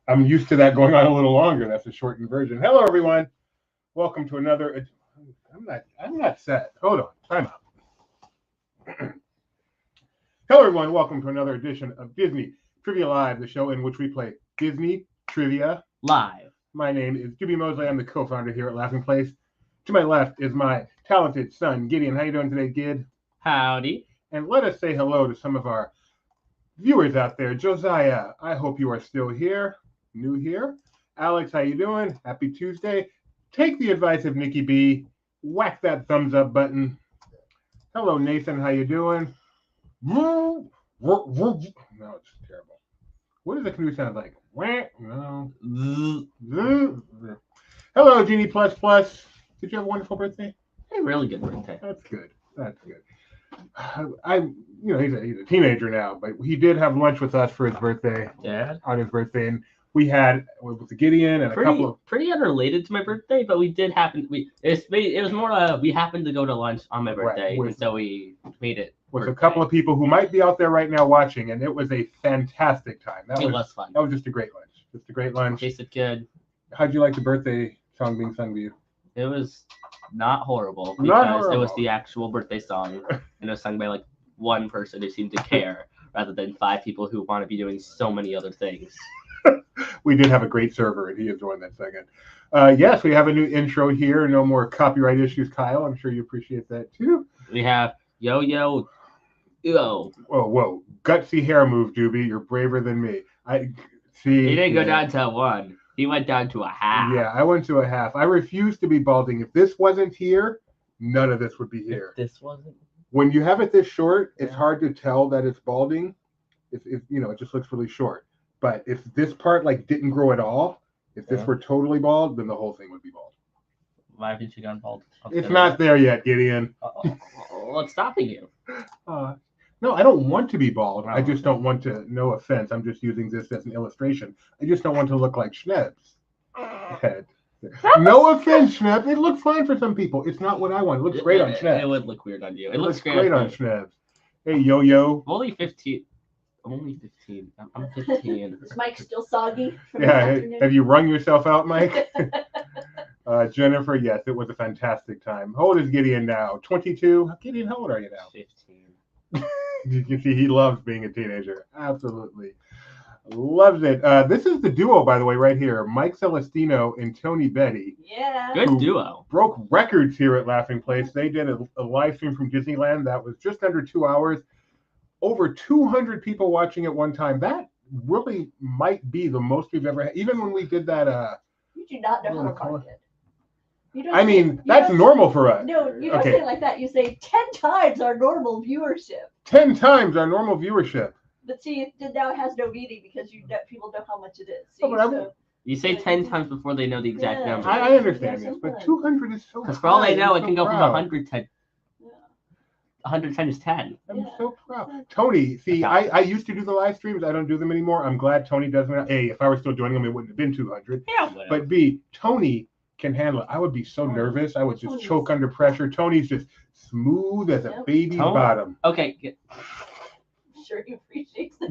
I'm used to that going on a little longer. That's a shortened version. Hello, everyone. Welcome to another. I'm not set. Hold on. Time out. Hello, everyone. Welcome to another edition of Disney Trivia Live, the show in which we play Disney Trivia Live. My name is Jimmy Mosley. I'm the co-founder here at Laughing Place. To my left is my talented son, Gideon. How you doing today, Gid? Howdy. And let us say hello to some of our viewers out there. Josiah, I hope you are still here. New here. Alex, how you doing? Happy Tuesday. Take the advice of Nikki B. Whack that thumbs up button. Hello, Nathan. How you doing? No, it's terrible. What does a canoe sound like? No. Hello, Genie Plus Plus. Did you have a wonderful birthday? A really good birthday. That's good. That's good. He's a teenager now, but he did have lunch with us for his birthday. Yeah. On his birthday, and we had with Gideon and a couple of pretty unrelated to my birthday, but we did happen. It was more we happened to go to lunch on my birthday, right, and so we made it with birthday. A couple of people who might be out there right now watching, and it was a fantastic time. It was fun. That was just a great lunch. Just a great lunch. Tasted good. How'd you like the birthday song being sung to you? It was not horrible because it was the actual birthday song, and it was sung by like one person who seemed to care, rather than 5 people who want to be doing so many other things. We did have a great server, and he enjoyed that second. Yes, we have a new intro here. No more copyright issues, Kyle. I'm sure you appreciate that too. We have yo. Whoa. Gutsy hair move, Doobie. You're braver than me. I see. He didn't go down to 1. He went down to a half. Yeah, I went to a half. I refuse to be balding. If this wasn't here, none of this would be here. If this wasn't. When you have it this short, it's hard to tell that it's balding. If it just looks really short. But if this part didn't grow at all, if this were totally bald, then the whole thing would be bald. Why haven't you gone bald? It's not there yet, Gideon. What's stopping you? No, I don't want to be bald. I just don't want to. No offense. I'm just using this as an illustration. I just don't want to look like Schneb's head. No offense, Schneb. It looks fine for some people. It's not what I want. It looks great on Schneb. It would look weird on you. It looks great on Schneb. Hey, Yo-Yo. Only 15. I'm 15. Is Mike still soggy? Yeah. Have you wrung yourself out, Mike? Jennifer, yes, it was a fantastic time. How old is Gideon now? 22? Gideon, how old are you now? 15. You can see he loves being a teenager. Absolutely. Loves it. This is the duo, by the way, right here. Mike Celestino and Tony Betty. Yeah. Good duo. Broke records here at Laughing Place. They did a live stream from Disneyland that was just under 2 hours. Over 200 people watching at one time. That really might be the most we've ever had. Even when we did that. You do not know how to market. That's normal for us. No, you don't say it like that. You say 10 times our normal viewership. 10 times our normal viewership. But see, now it has no meaning because people know how much it is. You say 10 times before they know the exact number. I understand this, but 200 is so. Because for all they know, it can go from 100 to 100 times 10. I'm so proud. Tony, see, I used to do the live streams. I don't do them anymore. I'm glad Tony does them. A, if I were still doing them, it wouldn't have been 200. Yeah, but B, Tony can handle it. I would be so nervous. I would just choke under pressure. Tony's just smooth as a baby's bottom. Okay. I'm sure he appreciates the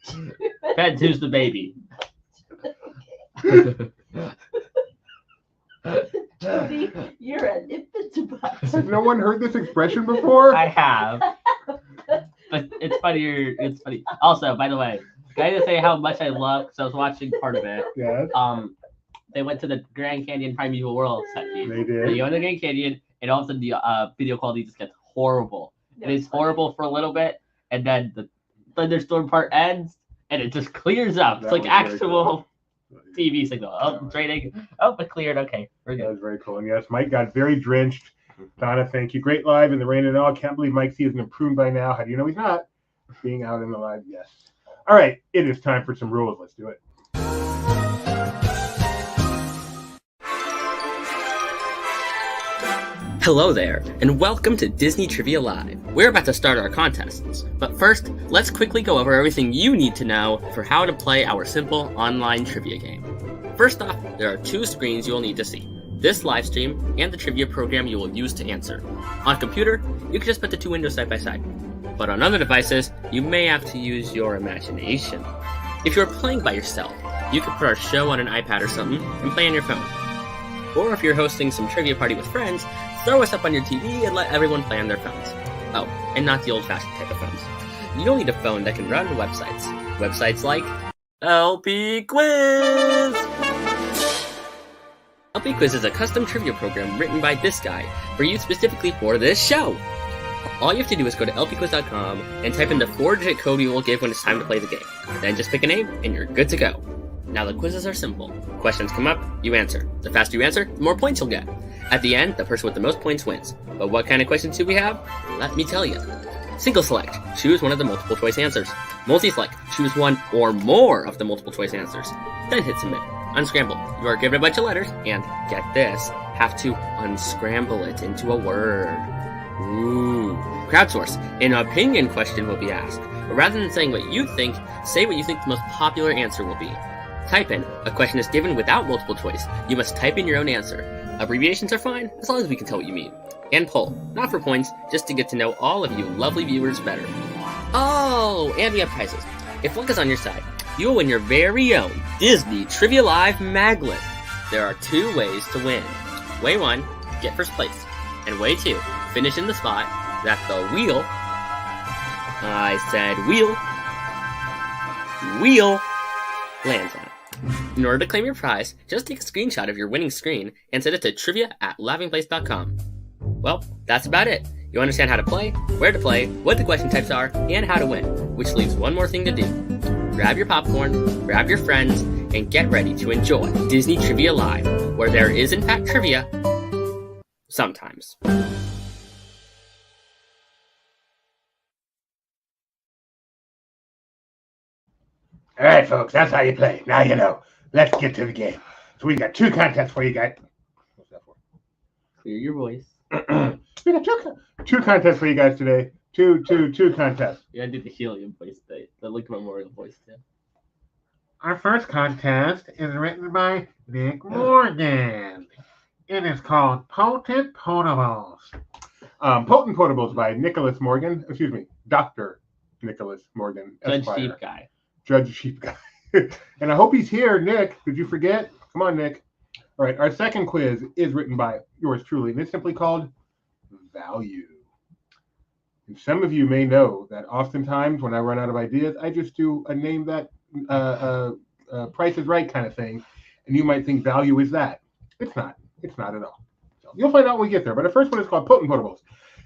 fingers. Feds, who's the baby? Tony, you're an infant. Has no one heard this expression before? I have. But it's funnier. It's funny. Also, by the way, can I just say how much I love, because I was watching part of it. Yes. They went to the Grand Canyon Primeval World set piece. They did. They go in the Grand Canyon, and all of a sudden the video quality just gets horrible. And it's horrible for a little bit, and then the thunderstorm part ends, and it just clears up. It's like actual TV signal. Oh, draining. Oh, it cleared. Okay, we're good. That was very cool. And yes, Mike got very drenched. Donna, thank you. Great live in the rain and all. Can't believe Mike C isn't pruned by now. How do you know he's not? Being out in the live, yes. All right, it is time for some rules. Let's do it. Hello there, and welcome to Disney Trivia Live. We're about to start our contests, but first, let's quickly go over everything you need to know for how to play our simple online trivia game. First off, there are 2 screens you will need to see. This live stream and the trivia program you will use to answer. On computer, you can just put the 2 windows side by side. But on other devices, you may have to use your imagination. If you're playing by yourself, you can put our show on an iPad or something and play on your phone. Or if you're hosting some trivia party with friends, throw us up on your TV and let everyone play on their phones. Oh, and not the old-fashioned type of phones. You'll need a phone that can run websites. Websites like LP Quiz! LP Quiz is a custom trivia program written by this guy for you specifically for this show. All you have to do is go to lpquiz.com and type in the 4-digit code we will give when it's time to play the game. Then just pick a name and you're good to go. Now the quizzes are simple. Questions come up, you answer. The faster you answer, the more points you'll get. At the end, the person with the most points wins. But what kind of questions do we have? Let me tell you. Single select, choose one of the multiple choice answers. Multi-select, choose one or more of the multiple choice answers. Then hit submit. Unscramble, you are given a bunch of letters, and, get this, have to unscramble it into a word. Ooh. Crowdsource, an opinion question will be asked. But rather than saying what you think, say what you think the most popular answer will be. Type in, a question is given without multiple choice. You must type in your own answer. Abbreviations are fine, as long as we can tell what you mean. And poll, not for points, just to get to know all of you lovely viewers better. Oh, and we have prizes. If luck is on your side, you will win your very own Disney Trivia Live magnet. There are 2 ways to win. Way 1, get first place. And way 2, finish in the spot that the wheel, I said wheel, lands on. In order to claim your prize, just take a screenshot of your winning screen and send it to trivia@laughingplace.com. Well, that's about it. You understand how to play, where to play, what the question types are, and how to win, which leaves one more thing to do. Grab your popcorn, grab your friends, and get ready to enjoy Disney Trivia Live, where there is in fact trivia, sometimes. All right, folks, that's how you play. Now you know. Let's get to the game. So we got 2 contests for you guys. What's that for? Clear your voice. We got two contests for you guys today. Two contests. You gotta do the helium voice, the Lincoln Memorial voice, too. Our first contest is written by Nick Morgan. It is called Potent Potables. Potent Potables by Nicholas Morgan. Excuse me, Dr. Nicholas Morgan, Judge Esquire. Sheep Guy. Judge Sheep Guy. And I hope he's here, Nick. Did you forget? Come on, Nick. All right, our second quiz is written by yours truly, and it's simply called Value. And some of you may know that oftentimes when I run out of ideas, I just do a name that Price is Right kind of thing, and you might think value is that. It's not. It's not at all. So you'll find out when we get there. But the first one is called Potent Potables.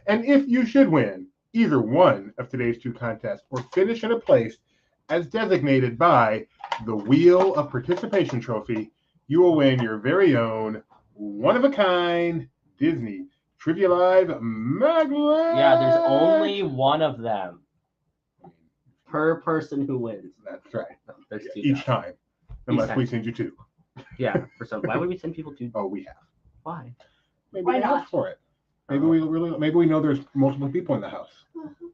And if you should win either one of today's 2 contests or finish in a place as designated by the Wheel of Participation Trophy, you will win your very own one-of-a-kind Disney Trivia Live magnet. Yeah, there's only one of them per person who wins. That's right. There's 2 Each guys. time. Unless time. we send you 2. Yeah, for some. Why would we send people to? Oh, we have. Why? Maybe Why they not? asked for it. Maybe we know there's multiple people in the house.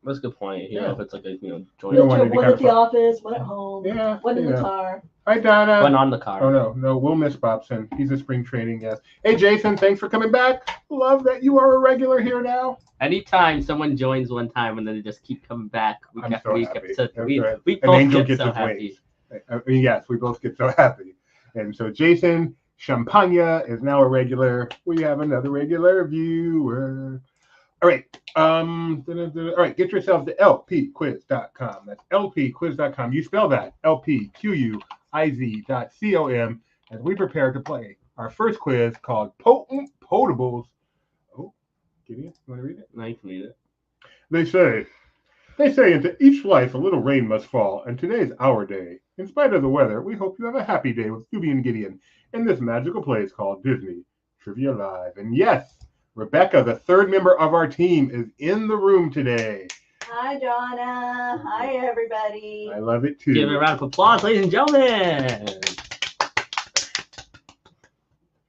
That's a good point. You know, if it's like a We joint. don't want any One kind at of the office, one at home, Yeah, one in yeah. the car. Hi, Donna. One on the car. Oh, no, we'll miss Bobson. He's a spring training guest. Hey, Jason, thanks for coming back. Love that you are a regular here now. Anytime someone joins one time and then they just keep coming back week I'm after so week happy. after That's we right. we An both angel get gets so his happy. wings. Yes, we both get so happy. And so Jason Champagne is now a regular. We have another regular viewer. All right. All right. Get yourself to lpquiz.com. That's lpquiz.com. You spell that lpquiz.com as we prepare to play our first quiz called Potent Potables. Oh, Gideon, you want to read it? No, you can read it. They say into each life a little rain must fall, and today's our day. In spite of the weather, we hope you have a happy day with Scooby and Gideon in this magical place called Disney Trivia Live. And yes, Rebecca, the 3rd member of our team, is in the room today. Hi, Donna. Hi, everybody. I love it too. Give it a round of applause, ladies and gentlemen.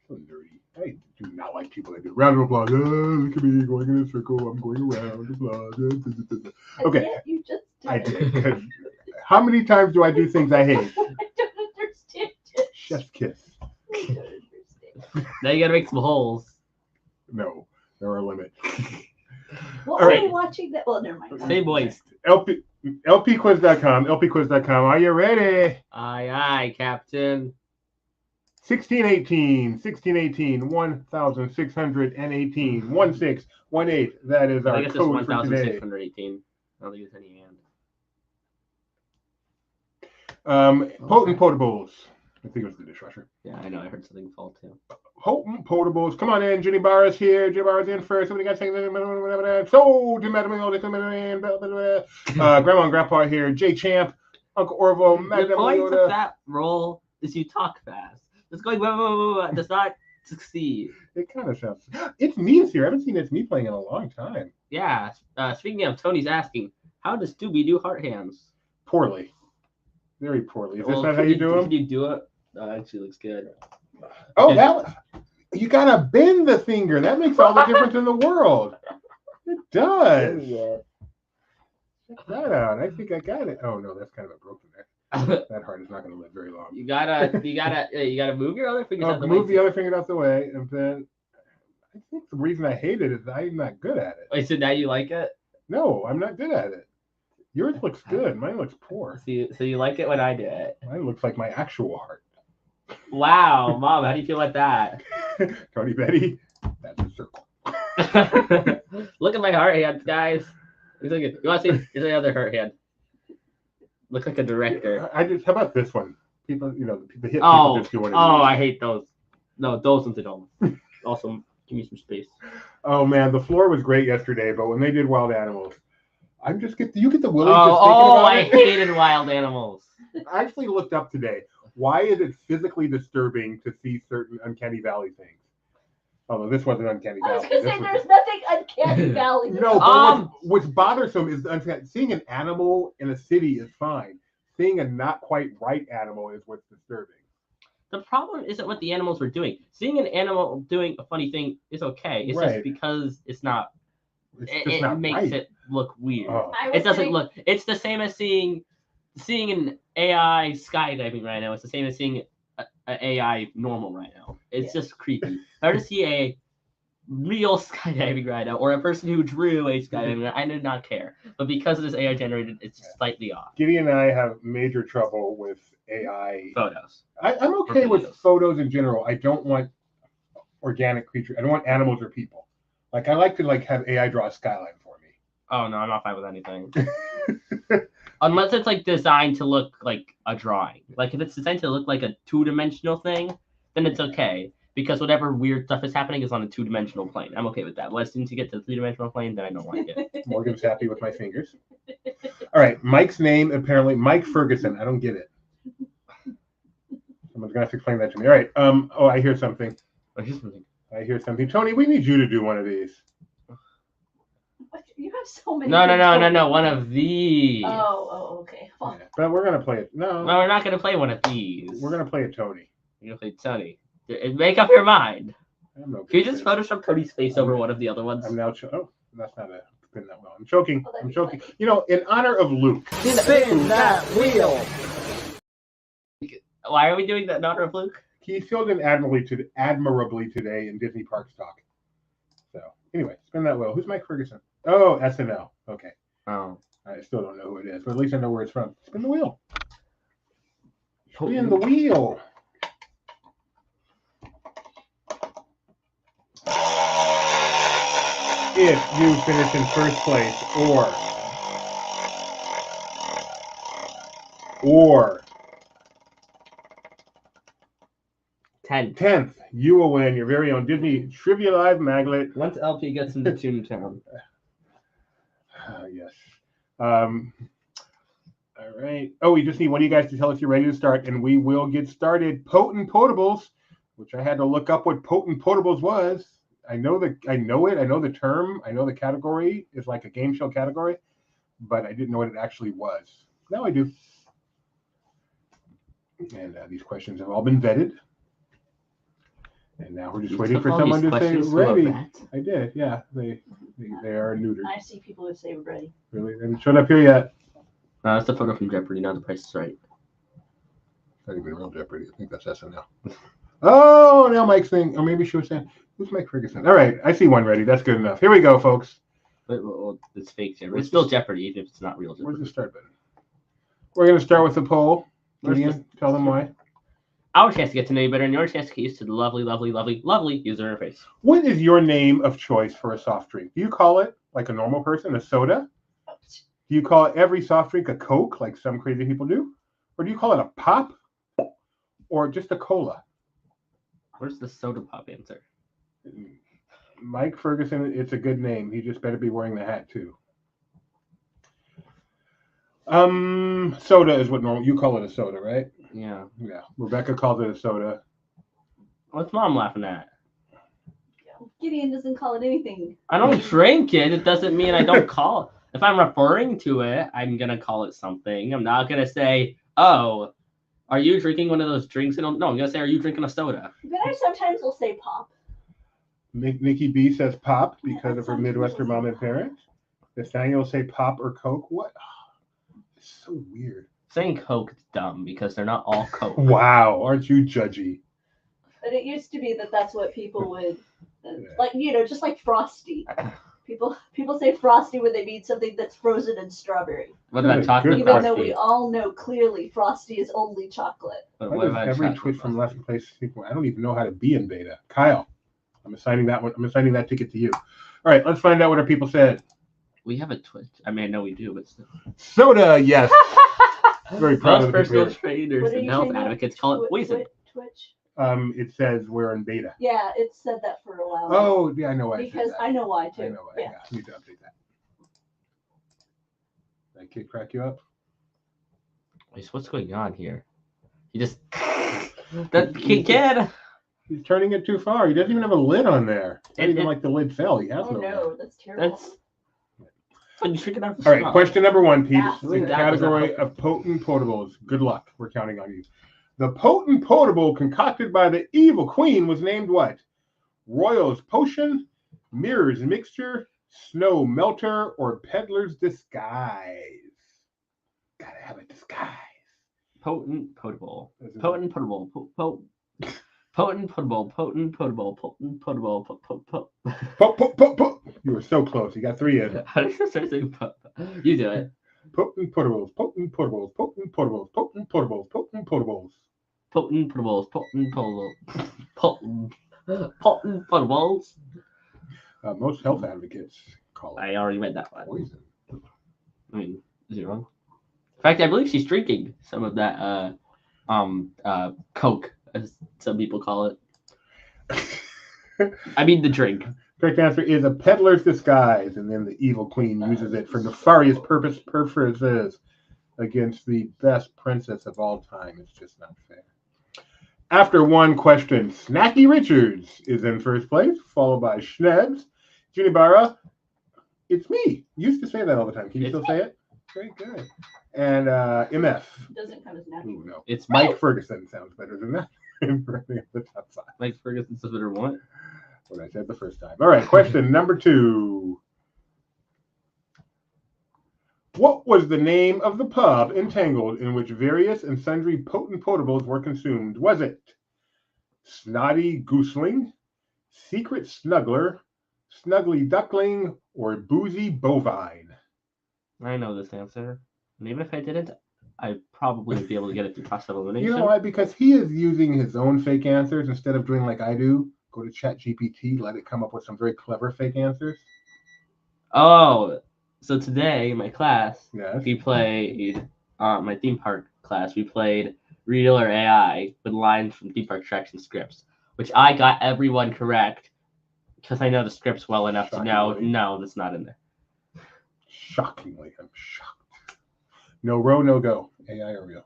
So nerdy. I do not like people that do round of applause. Look at me going in a circle. I'm going around. Applause. Okay. You just did. I did. 'Cause how many times do I do things I hate? I don't understand it. Chef's kiss. I don't understand. Now you gotta make some holes. No, there are limits. What All were right. we watching? That well, never mind. Stay moist. LPquiz.com. LPquiz.com. Are you ready? Aye, Captain. 1618, 1618, 1618. That is I our think it's just code for today. 1,618. I don't think it's any hand. Potent Potables. I think it was the dishwasher. Yeah, I know. I heard something fall too. Potent Potables. Come on in. Jenny Barra's here. Jenny Barra's in first. What do you got saying? So, Grandma and Grandpa here. Jay Champ. Uncle Orville. The point of that role is you talk fast. Just going blah, blah, blah, blah, does not succeed. It kind of sounds. It's Me's here. I haven't seen It's Me playing in a long time. Yeah. Speaking of, Tony's asking, how does Doobie do heart hands? Poorly. Very poorly. Is this not how you do them? Can you do it? Actually looks good. Oh, that you gotta bend the finger. That makes all the difference in the world. It does. Check that out. I think I got it. Oh no, that's kind of a broken neck. That heart is not going to live very long. You gotta move your other fingers out the way. Move the other finger out the way, and then I think the reason I hate it is I'm not good at it. Wait, so now you like it? No, I'm not good at it. Yours looks good. Mine looks poor. So you like it when I do it? Mine looks like my actual heart. Wow, Mom, how do you feel about that? Tony Betty, that's a circle. Look at my heart hands, guys. You want to see? Here's the other heart hand. Look like a director. How about this one? People, the hit people just do one. I hate those. No, those ones I don't. Also, give me some space. Oh man, the floor was great yesterday, but when they did wild animals, you get the willies. I hated wild animals. I actually looked up today. Why is it physically disturbing to see certain Uncanny Valley things? Although this wasn't Uncanny Valley. I was going to say there's nothing Uncanny Valley. No, but what's bothersome is seeing an animal in a city is fine. Seeing a not quite right animal is what's disturbing. The problem isn't what the animals were doing. Seeing an animal doing a funny thing is okay. It's just because it's not. It makes it look weird. Oh. It doesn't look. It's the same as seeing an AI skydiving right now. It's the same as seeing an AI normal right now. It's just creepy. Hard to see a real skydiving right now, or a person who drew a skydiving. I did not care, but because it is AI generated, it's slightly off. Giddy and I have major trouble with AI photos. I'm okay with photos in general. I don't want organic creatures. I don't want animals or people. Like I like to have AI draw a skyline for me. Oh no, I'm not fine with anything. Unless it's designed to look like a drawing. Like if it's designed to look like a two-dimensional thing, then it's okay. Because whatever weird stuff is happening is on a two-dimensional plane. I'm okay with that. But as soon as you get to the three-dimensional plane, then I don't like it. Morgan's happy with my fingers. All right, Mike's name apparently Mike Ferguson. I don't get it. Someone's gonna have to explain that to me. All right. I hear something. I hear something. Tony, we need you to do one of these. You have so many. No. One of these. Oh, okay. Yeah, but we're gonna play it. No, we're not gonna play one of these. We're gonna play it, Tony. You're gonna play Tony. Make up your mind. Can you just Photoshop Tony's face over one of the other ones? I'm now. That's not been that well. I'm choking. I'm choking. Funny. In honor of Luke. Spin that wheel. Why are we doing that in honor of Luke? He filled in admirably today in Disney Parks talk. So anyway, spin that wheel. Who's Mike Ferguson? Oh, SNL. Okay. Oh. I still don't know who it is, but at least I know where it's from. Spin the wheel. Spin the wheel. If you finish in first place or 10th, you will win your very own Disney Trivia Live magnet. Once LP gets into Toontown. Yes. All right. Oh, we just need one of you guys to tell us you're ready to start, and we will get started. Potent Potables, which I had to look up what Potent Potables was. I know it. I know the term. I know the category is like a game show category, but I didn't know what it actually was. Now I do. And these questions have all been vetted. And now we're just waiting for someone to say ready. I did, yeah. They are neutered. I see people who say ready. Really? They haven't shown up here yet. No, that's the photo from Jeopardy, not The Price is Right. Not even real Jeopardy. I think that's SNL. Oh, now Mike's saying, or maybe she was saying, who's Mike Ferguson? All right, I see one ready. That's good enough. Here we go, folks. Well, it's fake Jeopardy. It's still Jeopardy, even if it's not real Where's Jeopardy. the start button? We're going to start with the poll. Where's Gideon, tell them why. Our chance to get to know you better, and your chance to get used to the lovely, lovely, lovely, lovely user interface. What is your name of choice for a soft drink? Do you call it, like a normal person, a soda? Do you call every soft drink a Coke, like some crazy people do? Or do you call it a pop? Or just a cola? Where's the soda pop answer? Mike Ferguson, it's a good name. He just better be wearing the hat, too. Soda is what normal. You call it a soda, right? Yeah. Yeah. Rebecca calls it a soda. What's Mom laughing at? Gideon doesn't call it anything. I don't drink it. It doesn't mean I don't call it. If I'm referring to it, I'm going to call it something. I'm not going to say, oh, are you drinking one of those drinks? No, I'm going to say, are you drinking a soda? But I sometimes will say pop. Nikki B says pop because Yeah, of her some Midwestern people mom say and parents. Nathaniel will say pop or Coke. What? It's so weird. Saying Coke is dumb because they're not all Coke. Wow, aren't you judgy? But it used to be that that's what people would, Yeah. like, just like Frosty. People say Frosty when they mean something that's frozen in strawberry. What about Good chocolate Even God. though Frosty? we all know clearly Frosty is only chocolate. But Why what does about every chocolate twitch from Frosty? left place people? I don't even know how to be in beta. Kyle, I'm assigning that one. I'm assigning that ticket to you. All right, let's find out what our people said. We have a Twitch. I mean, I know we do, but still. Soda, yes. Very proud Most of the personal people. trainers What are and you health saying now? advocates call it poison. Twitch. It says we're in beta. Yeah, it said that for a while. Oh, yeah, I know why. It because said that. I know why too. I know why. Yeah. I need to update that. That kid crack you up? Wait, so what's going on here? He just that kid. He's turning it too far. He doesn't even have a lid on there. It's not even It- like the lid fell. He has Oh no lid. no, that's terrible. That's when you freaking out. All right, question number one, peeps. That's- The That was a category hook. of potent potables. Good luck. We're counting on you. The potent potable concocted by the evil queen was named what? Royal's Potion, Mirror's Mixture, Snow Melter, or Peddler's Disguise? Gotta have a disguise. Potent potable. This is- Potent potable. Potent potable. Potent potable. Potent potable. You were so close. You got 3 in. How do you start saying You do it. Potent potables. Potent potables. Potent potables. Potent potables. Potent potables. Potent potables. Potent potable. Potent potables. Most health advocates call it I already read that one. poison. I mean, is he wrong? In fact, I believe she's drinking some of that Coke, as some people call it. I mean the drink. Correct answer is a peddler's disguise, and then the evil queen uses it for nefarious purposes against the best princess of all time. It's just not fair. After one question, Snacky Richards is in first place, followed by Schnebs. Junibara, it's me. You used to say that all the time. Can you It's still say it? Very good. And MF. Doesn't come as natural. Ooh, no. It's Mike Ferguson sounds better than that. The top 5. Mike Ferguson says better what? What I said the first time. All right, question number 2. What was the name of the pub in Tangled in which various and sundry potent potables were consumed? Was it Snotty Gooseling, Secret Snuggler, Snuggly Duckling, or Boozy Bovine? I know this answer. And even if I didn't, I probably would be able to get it through process of elimination. You know why? Because he is using his own fake answers instead of doing like I do. Go to ChatGPT, let it come up with some very clever fake answers. Oh, so today in my class, Yes. we played, my theme park class, we played Real or AI with lines from theme park attraction scripts, which I got everyone correct because I know the scripts well enough to know, Shockingly. no, that's not in there. Shockingly, I'm shocked. No row, no go. AI or real?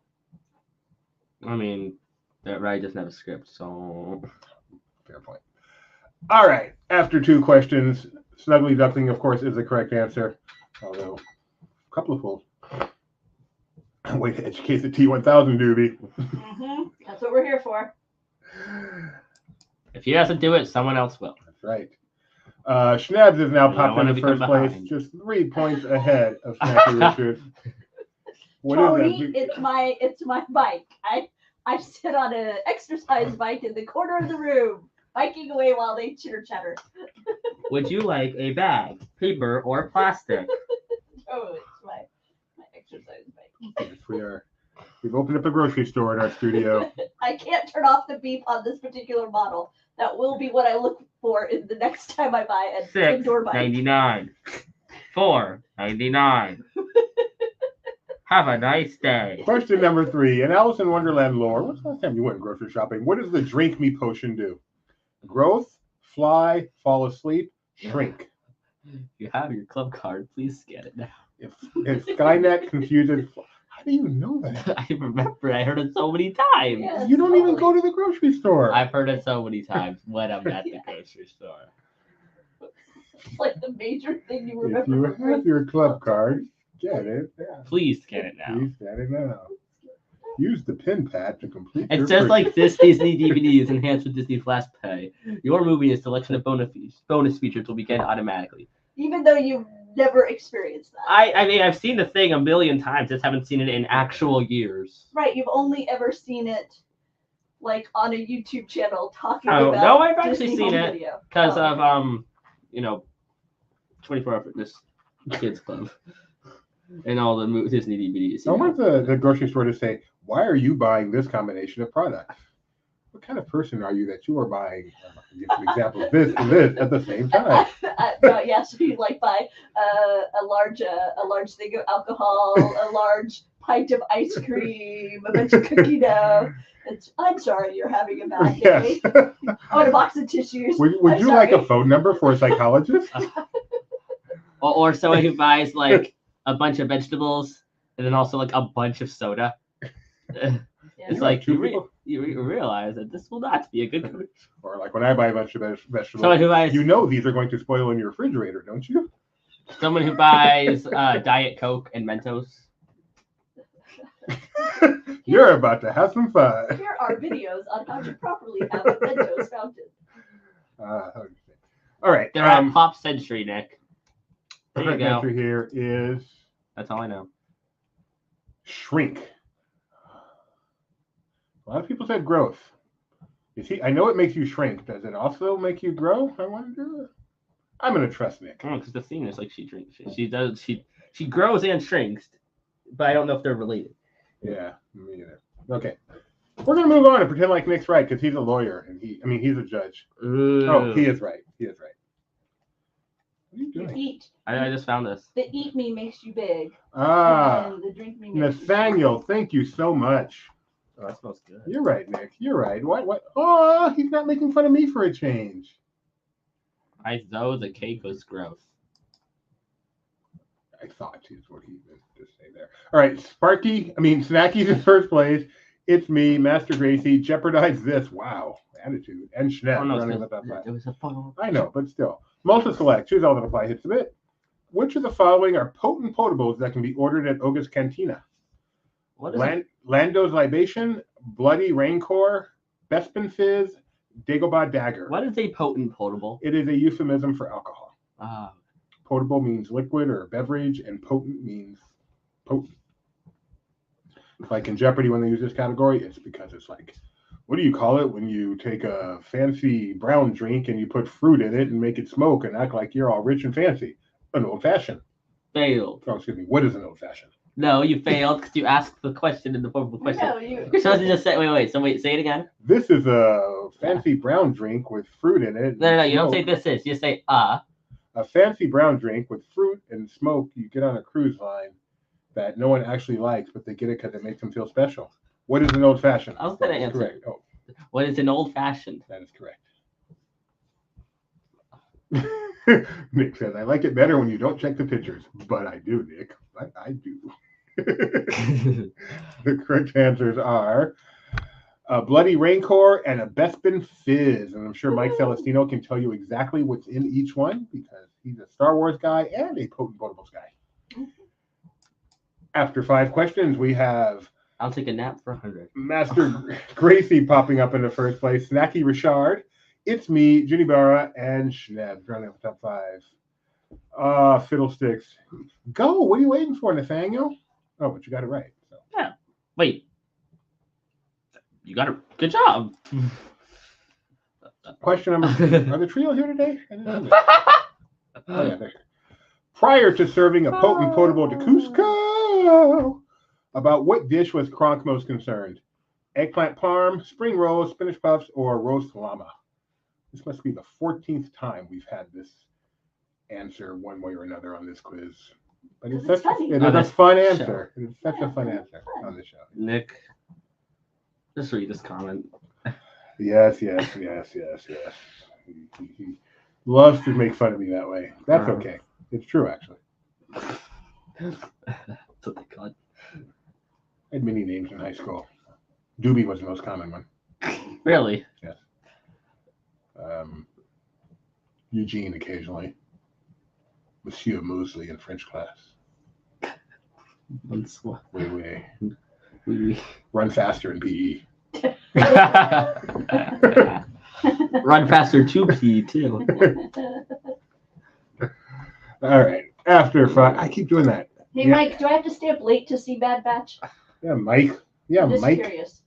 I mean, that ride doesn't have a script, so... Fair point. All right. After 2 questions, Snuggly Duckling, of course, is the correct answer. Although, a couple of fools. Way to educate the T1000 doobie. Mm-hmm. That's what we're here for. If he doesn't do it, someone else will. That's right. Schnabs is now You don't popped wanna into become first place, behind. just 3 points ahead of Snacky Richards. What Tony, is that? it's my bike. I sit on an exercise bike in the corner of the room. hiking away while they chitter chatter. Would you like a bag, paper, or plastic? Oh, it's my exercise bike. Yes, we are. We've opened up a grocery store in our studio. I can't turn off the beep on this particular model. That will be what I look for in the next time I buy an indoor bike. $6.99. $4.99. Have a nice day. Question number 3. In Alice in Wonderland lore, when's the last time you went grocery shopping? What does the drink me potion do? Growth, fly, fall asleep, shrink. You have your club card. Please scan it now. If Skynet confuses, how do you know that? I remember. I heard it so many times. Yes, You don't even go to the grocery store. I've heard it so many times when I'm at the grocery store. It's like the major thing you If remember. you have your club card, get it. Yeah. Please scan it now. Please get it now. Use the pin pad to complete It's your just purchase. like this Disney DVDs enhanced with Disney Flash Pay. Your movie and selection of bonus features will begin automatically. Even though you've never experienced that. I mean, I've seen the thing a million times, just haven't seen it in actual years. Right, you've only ever seen it like on a YouTube channel talking Oh, about no, I've actually Disney seen Home it Video. Because Oh. of 24-Hour Fitness Kids Club and all the Disney DVDs. I want the grocery store to say, why are you buying this combination of products? What kind of person are you that you are buying, give some examples, this and this at the same time? No, yeah, so you like buy a large thing of alcohol, a large pint of ice cream, a bunch of cookie dough. I'm sorry, you're having a bad day. Yes. Oh, and a box of tissues. Would I'm you like sorry. a phone number for a psychologist? Or someone who buys like a bunch of vegetables and then also like a bunch of soda. Yeah. It's Yeah, like two you people. realize that this will not be a good cook. Or like when I buy a bunch of vegetables, Someone who buys you know these are going to spoil in your refrigerator, don't you? someone who buys Diet Coke and Mentos. You're about to have some fun. Here are videos on how to properly have a Mentos fountain. All right. They're at Pop Century, Nick. There you Correct go. answer here is That's all I know. shrink. A lot of people said growth. You see, I know it makes you shrink. Does it also make you grow? I wonder. I'm gonna trust Nick. I don't know, because the theme is like she drinks. She grows and shrinks, but I don't know if they're related. Yeah, me either. Okay. We're gonna move on and pretend like Nick's right because he's a lawyer and he's a judge. Ooh. Oh, he is right. He is right. What are you You doing? eat. I just found this. The eat me makes you big. Ah, And the drink me makes you small. Nathaniel, thank you so much. Oh, that smells good. You're right, Nick. You're right. What? Oh, he's not making fun of me for a change. I know the cake was gross. I thought is what he meant to say there. All right, Snacky's in first place. It's me, Master Gracie. Jeopardize this. Wow, attitude. And Schnepp Oh, no, running it's with that it was a fun. I know, but still. Multi-select. Choose all that apply. Hit submit. Which of the following are potent potables that can be ordered at Oga's Cantina? What is it? Lando's Libation, Bloody Rancor, Bespin Fizz, Dagobah Dagger. What is a potent potable? It is a euphemism for alcohol. Ah, Potable means liquid or beverage, and potent means potent. Like in Jeopardy, when they use this category, it's because it's like, what do you call it when you take a fancy brown drink and you put fruit in it and make it smoke and act like you're all rich and fancy? An old fashioned. failed. Oh, excuse me. What is an old fashioned? No, you failed because you asked the question in the form of a question. No, you. You're supposed to just say, wait, say it again. This is a fancy brown drink with fruit in it. No, and you don't say smoke. this is. You say, A fancy brown drink with fruit and smoke you get on a cruise line that no one actually likes, but they get it because it makes them feel special. What is an old fashioned? I was gonna That is answer. correct. Oh, What is an old fashioned? that is correct. Nick says, I like it better when you don't check the pictures. But I do, Nick. I do. The correct answers are a Bloody Rancor and a Bespin Fizz. And I'm sure Mike Celestino can tell you exactly what's in each one because he's a Star Wars guy and a potent potables guy. After 5 questions, we have I'll take a nap for 100. Master Gracie popping up in the first place, Snacky Richard, It's Me, Junibara, and Schneeb running up the top 5. Fiddlesticks. Go. What are you waiting for, Nathaniel? Oh, but you got it right. So. Yeah. Wait. You got it. Good job. Question number 2. Are the trio here today? Oh, yeah, they're here. Prior to serving a potent potable to Cusco, about what dish was Kronk most concerned? Eggplant parm, spring rolls, spinach puffs, or roast llama? This must be the 14th time we've had this answer one way or another on this quiz. But it's It's such funny. it is a fun answer. It is such a fun answer on the show. Nick, just read this comment. Yes. He loves to make fun of me that way. That's okay. It's true, actually. That's what they call it. I had many names in high school. Doobie was the most common one. Really? Yes. Eugene occasionally. Monsieur Mosley in French class. We run faster in PE. Run faster to pee too. All right. After 5, I keep doing that. Hey, Yeah. Mike, do I have to stay up late to see Bad Batch? Yeah, Mike. Yeah, I'm just Mike. curious.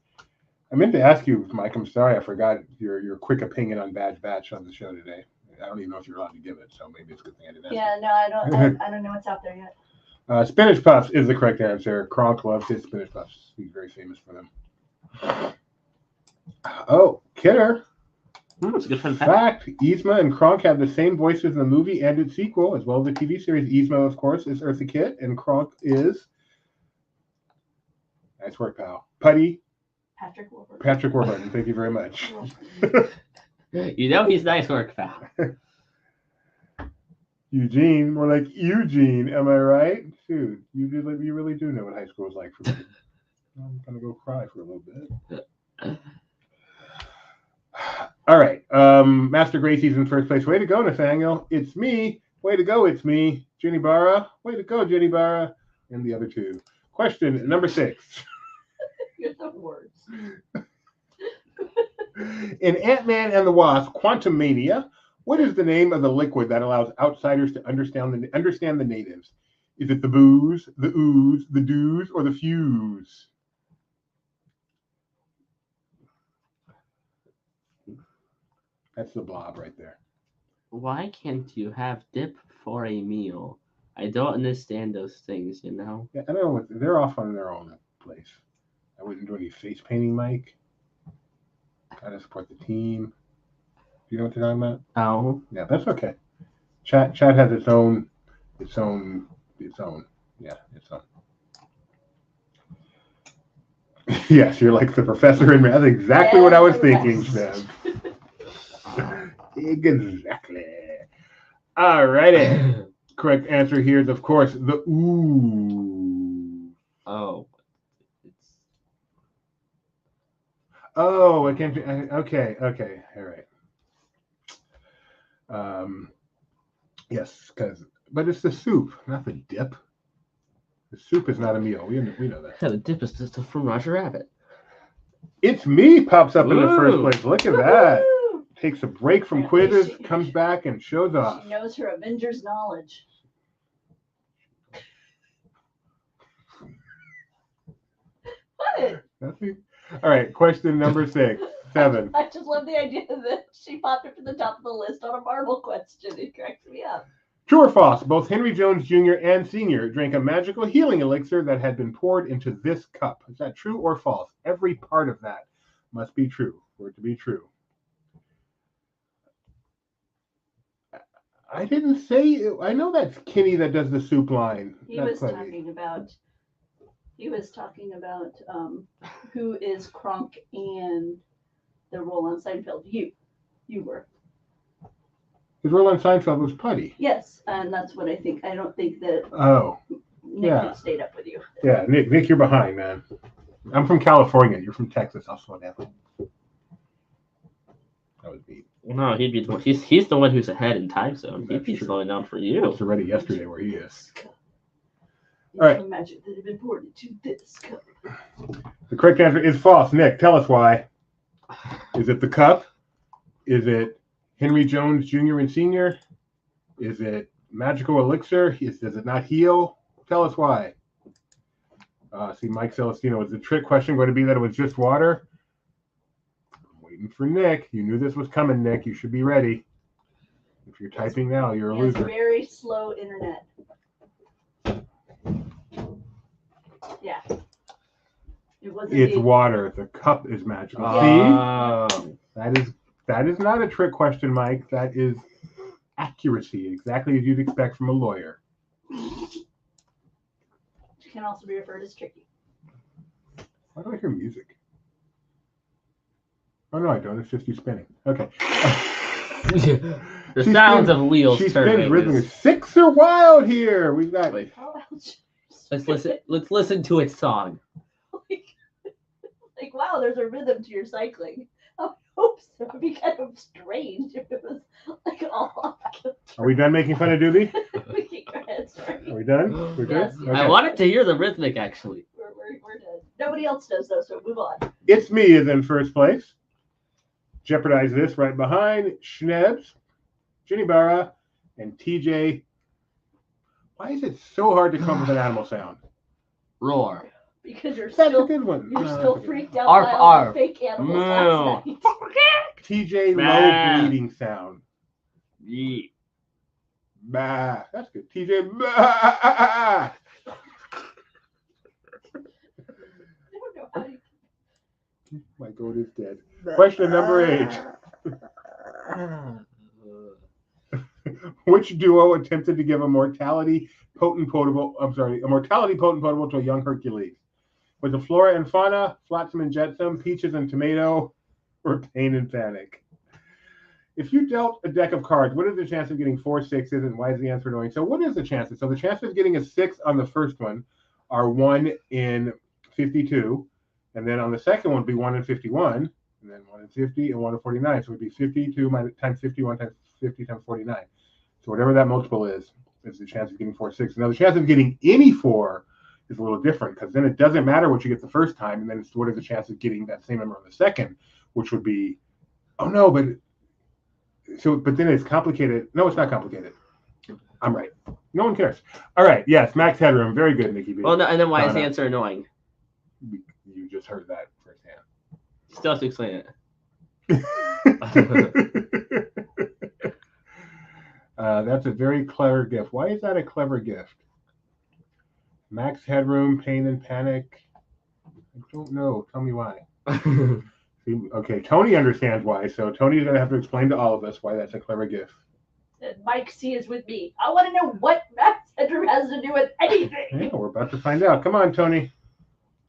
I meant to ask you, Mike. I'm sorry, I forgot your quick opinion on Bad Batch on the show today. I don't even know if you're allowed to give it, so maybe it's a good thing I didn't ask. Yeah, no, I don't. I don't know what's out there yet. Spinach puffs is the correct answer. Kronk loves his spinach puffs. He's very famous for them. Oh, Kidder. It's a good fun fact. Yzma and Kronk have the same voices in the movie and its sequel, as well as the TV series. Yzma, of course, is Eartha Kitt, and Kronk is... Nice work, pal. Putty. Patrick Warburton. Thank you very much. You know he's nice work, pal. Eugene, more like Eugene, am I right? Shoot, you really do know what high school is like for me. I'm gonna go cry for a little bit. All right, Master Gracie's in first place. Way to go, Nathaniel. It's me. Way to go, it's me. Jenny Barra. Way to go, Jenny Barra. And the other 2. Question number 6. You're the worst. In Ant-Man and the Wasp: Quantumania, what is the name of the liquid that allows outsiders to understand the natives? Is it the booze, the ooze, the doos, or the fuse? That's the blob right there. Why can't you have dip for a meal? I don't understand those things, you know? Yeah, I don't know what they're off on their own place. I wouldn't do any face painting, Mike. Gotta support the team. Do you know what they're talking about? Oh. Yeah, that's okay. Chat has its own. Yeah, its own. Yes, you're like the professor in math. Exactly what I was thinking, Steph. Exactly. All righty. Correct answer here is, of course, the ooh. Oh. Oh, I can't. Okay. All right. Yes, but it's the soup, not the dip. The soup is not a meal. We know that. Yeah, the dip is just from Roger Rabbit. It's me pops up in the first Ooh. place. Look at that. Woo! Takes a break from Apparently quizzes, comes back and shows off. She knows her Avengers knowledge. What? Nothing. All right, question number 6, 7. I just love the idea that she popped up to the top of the list on a Marvel question. It cracks me up. True or false? Both Henry Jones Jr. and Sr. drank a magical healing elixir that had been poured into this cup. Is that true or false? Every part of that must be true for it to be true. I didn't say. I know that's Kenny that does the soup line. He was talking about who is Kronk and the role on Seinfeld. You were. His role on Seinfeld was Putty. Yes, and that's what I think. I don't think that Nick yeah. had stayed up with you. Yeah, Nick, you're behind, man. I'm from California. You're from Texas. I'll slow down. That was me. No, he'd be he's the one who's ahead in time zone. He'd be slowing down for you. It's already yesterday where he is. All right. Magic that had been poured into this cup. The correct answer is false. Nick, tell us why. Is it the cup? Is it Henry Jones Jr. and Sr.? Is it magical elixir? Does it not heal? Tell us why. See, Mike Celestino, is the trick question going to be that it was just water? I'm Waiting for Nick. You knew this was coming, Nick. You should be ready. If you're typing now, you're a He has loser. very slow internet. Yeah. It wasn't It's me. water. The cup is magical. Oh. See? That is not a trick question, Mike. That is accuracy, exactly as you'd expect from a lawyer. It can also be referred as tricky. Why do I hear music? Oh no, I don't. It's just you spinning. Okay. The sounds of wheels She spins turning. rhythmically. Six are wild here. We've got. Wait, Oh, ouch. let's listen to its song. Like, wow, there's a rhythm to your cycling. I hope so. It'd be kind of strange if it was like all off kilter. Are we done making fun of Doobie? We can go ahead, sorry. Are we done? We're Yes. good. I wanted to hear the rhythmic actually. We're done. Nobody else does though, so move on. It's Me is in first place. Jeopardize This right behind. Schnebs, Ginny Barra, and TJ. Why is it so hard to come up with an animal sound? Roar. Because you're That's a still good one. you're No, still that's a good freaked out Arf, by all arf. the fake animals Moo. last night. one. TJ Bah. low bleeding sound. Yeah. Bah. That's good. TJ. Bah. I don't know how you My goat is dead. Question number 8. Which duo attempted to give a mortality potent potable to a young Hercules? Was it Flora and Fauna, Flotsam and Jetsam, Peaches and Tomato, or Pain and Panic? If you dealt a deck of cards, what is the chance of getting 4 sixes, and why is the answer annoying? So what is the chances? So the chances of getting a 6 on the first one are 1 in 52, and then on the second one would be 1 in 51, and then 1 in 50, and 1 in 49. So it would be 52 times 51 times 50 times 49. So whatever that multiple is the chance of getting 4 6. Now the chance of getting any 4 is a little different, because then it doesn't matter what you get the first time, and then it's what are the chances of getting that same number on the second, which would be, but then it's complicated. No, it's not complicated. I'm right. No one cares. All right. Yes, Max Headroom. Very good, Nikki B. Well, no, and then why is the No. answer annoying? You just heard that firsthand. Still have to explain it. That's a very clever gift. Why is that a clever gift? Max Headroom, Pain and Panic. I don't know. Tell me why. Okay, Tony understands why, so Tony's going to have to explain to all of us why that's a clever gift. And Mike C is with me. I want to know what Max Headroom has to do with anything. Yeah, we're about to find out. Come on, Tony.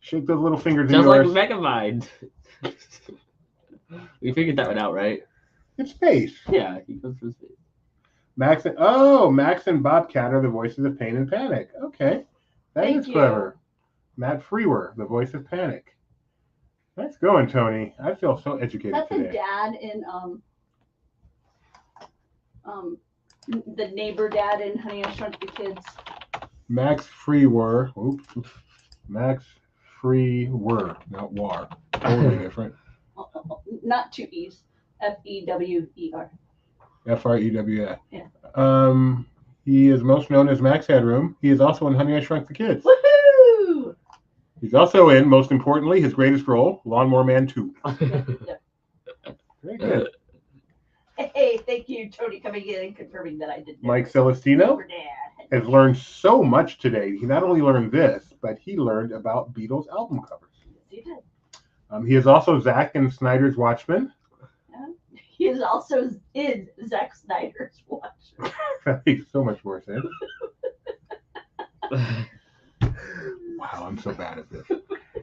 Shake those little fingers of Sounds like yours. Megamind. We figured that one out, right? It's space. Yeah, he goes through space. Max and Bobcat are the voices of Pain and Panic. Okay, that Thank is you. clever. Matt Frewer, the voice of Panic. Nice going, Tony. I feel so educated That's the today. dad in the neighbor dad in Honey, I Shrunk the Kids. Max Frewer. Oops. Max Frewer, not War. Totally different. Not 2 E's. Fewer. Frewer. Yeah. He is most known as Max Headroom. He is also in Honey, I Shrunk the Kids. Woohoo! He's also in, most importantly, his greatest role, Lawnmower Man 2. Very good. Hey, thank you, Tony, coming in and confirming that I did. Mike Celestino Neighbor dad. has learned so much today. He not only learned this, but he learned about Beatles album covers. He did. He is also Zack and Snyder's Watchmen. He is also in Zack Snyder's Watch. That makes so much more sense. Wow, I'm so bad at this.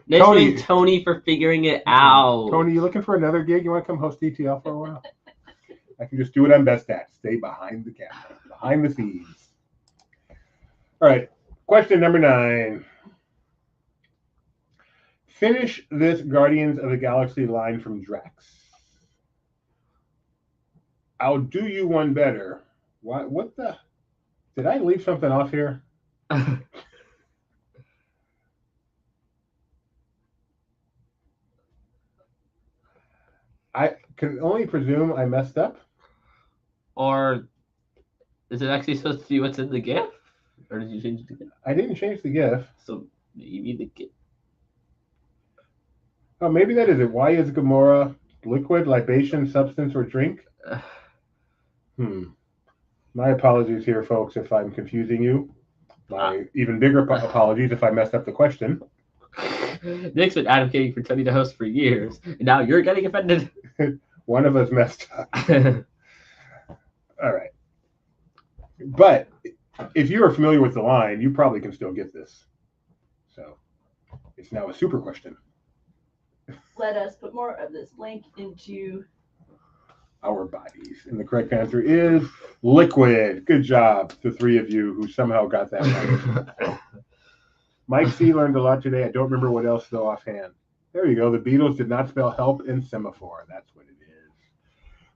Nice Tony. being Tony for figuring it out. Tony, you looking for another gig? You want to come host DTL for a while? I can just do what I'm best at. Stay behind the camera, behind the scenes. All right, question number 9. Finish this Guardians of the Galaxy line from Drax. I'll do you one better. What the? Did I leave something off here? I can only presume I messed up. Or is it actually supposed to be what's in the gift? Or did you change the gift? I didn't change the GIF. So maybe the gift. Oh, maybe that is it. Why is Gamora Liquid, libation, substance, or drink? My apologies here, folks, if I'm confusing you. My even bigger apologies if I messed up the question. Nick's been advocating for Tony to host for years, and now you're getting offended. One of us messed up. All right. But if you are familiar with the line, you probably can still get this. So it's now a super question. Let us put more of this blank into our bodies. And the correct answer is liquid. Good job, the three of you who somehow got that right. Mike C. learned a lot today. I don't remember what else, though, offhand. There you go. The Beatles did not spell help in semaphore. That's what it is.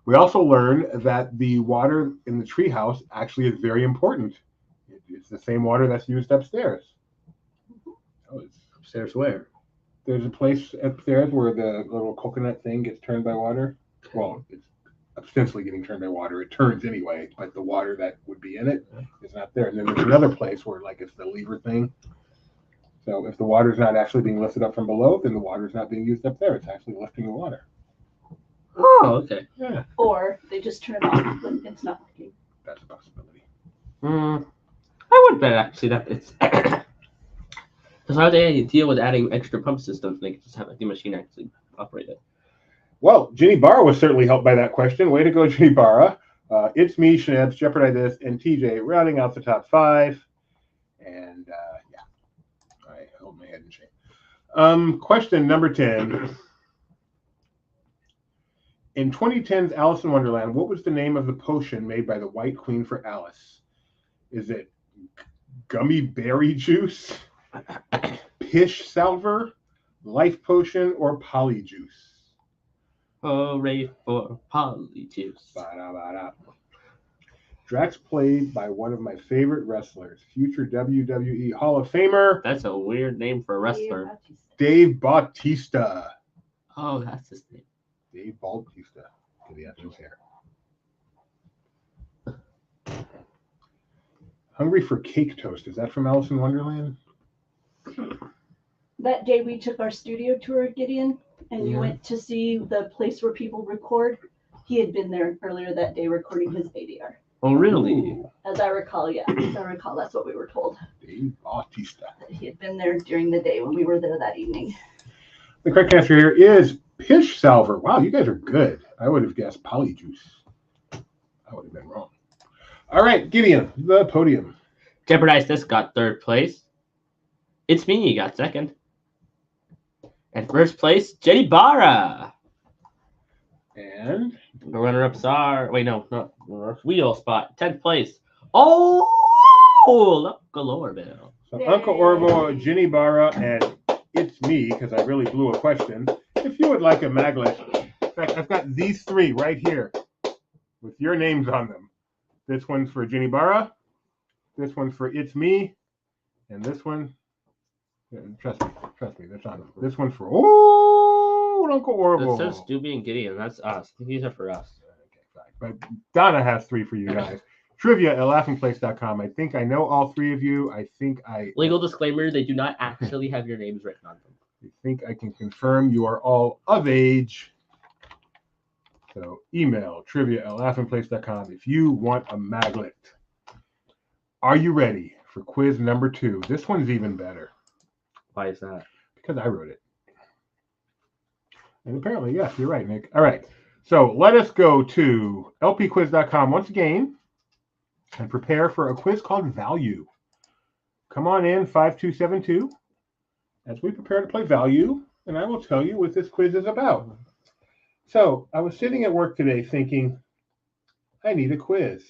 We also learned that the water in the treehouse actually is very important. It's the same water that's used upstairs. Oh, it's upstairs where? There's a place upstairs where the little coconut thing gets turned by water. Well, it's ostensibly getting turned by water. It turns anyway, but the water that would be in it is not there. And then there's another place where, like, it's the lever thing. So if the water's not actually being lifted up from below, then the water's not being used up there. It's actually lifting the water. Oh, okay. Yeah. Or they just turn it off when it's not working. That's a possibility. I would bet actually that it's because how they deal with adding extra pump systems, they could just have the machine actually operate it. Well, Ginny Barra was certainly helped by that question. Way to go, Ginny Barra. It's me, Schnebs, Jeopardize This, and TJ rounding out the top five. And yeah, I held my head in shame. Question number 10. In 2010's Alice in Wonderland, what was the name of the potion made by the White Queen for Alice? Is it gummy berry juice, pish salver, life potion, or polyjuice? Hooray for polyjuice. Ba-da-ba-da. Drax played by one of my favorite wrestlers, future WWE Hall of Famer. That's a weird name for a wrestler. Dave Bautista. Oh, that's his name. Dave Bautista. Did he have his hair? Hungry for Cake Toast. Is that from Alice in Wonderland? That day we took our studio tour, Gideon, and you went to see the place where people record. He had been there earlier that day recording his ADR. Oh, really? Ooh. As I recall, yeah. As I recall, that's what we were told. Dave Bautista. That he had been there during the day when we were there that evening. The correct answer here is pish salver. Wow, you guys are good. I would have guessed polyjuice. I would have been wrong. All right, Gideon, the podium. Jeopardize This got third place. It's me got second. And first place, Jenny Barra. And The runner-ups are not wheel spot, 10th place. Oh, look galore, Bill. so Yay. Uncle Orville, Ginny Barra, and it's me, because I really blew a question. If you would like a maglet, in fact, I've got these three right here with your names on them. This one's for Ginny Barra, this one's for It's Me, and this one, trust me, that's on them. This one's for Uncle Orville. This says Doobie and Gideon. That's us. These are for us. Okay, fine. But Donna has three for you guys. Trivia at laughingplace.com. I think I know all three of you. Legal disclaimer, they do not actually have your names written on them. I think I can confirm you are all of age. So email trivia at laughingplace.com if you want a maglet. Are you ready for quiz number 2? This one's even better. Why is that? Because I wrote it. And apparently, yes, you're right, Nick. All right. So let us go to lpquiz.com once again and prepare for a quiz called Value. Come on in, 5272, as we prepare to play Value, and I will tell you what this quiz is about. So I was sitting at work today thinking, I need a quiz.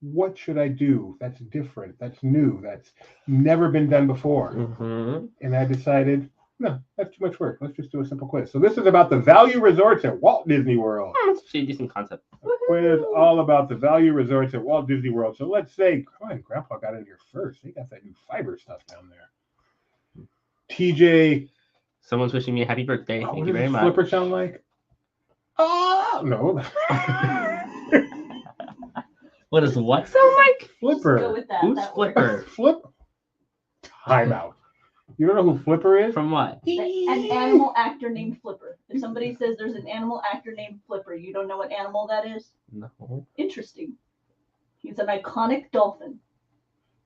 What should I do that's different, that's new, that's never been done before? And I decided, no, that's too much work. Let's just do a simple quiz. So this is about the Value Resorts at Walt Disney World. That's actually a decent concept. A quiz all about the Value Resorts at Walt Disney World. So let's say, come on, Grandpa got in here first. They got that new fiber stuff down there. TJ. Someone's wishing me a happy birthday. Thank you very much. What does Flipper sound like? Oh, no. What does what sound like? Flipper. Go with that. Who's That Flipper? works. Flip. Time out. You don't know who Flipper is? From what? An animal actor named Flipper. If somebody says there's an animal actor named Flipper, you don't know what animal that is? No. Interesting. He's an iconic dolphin.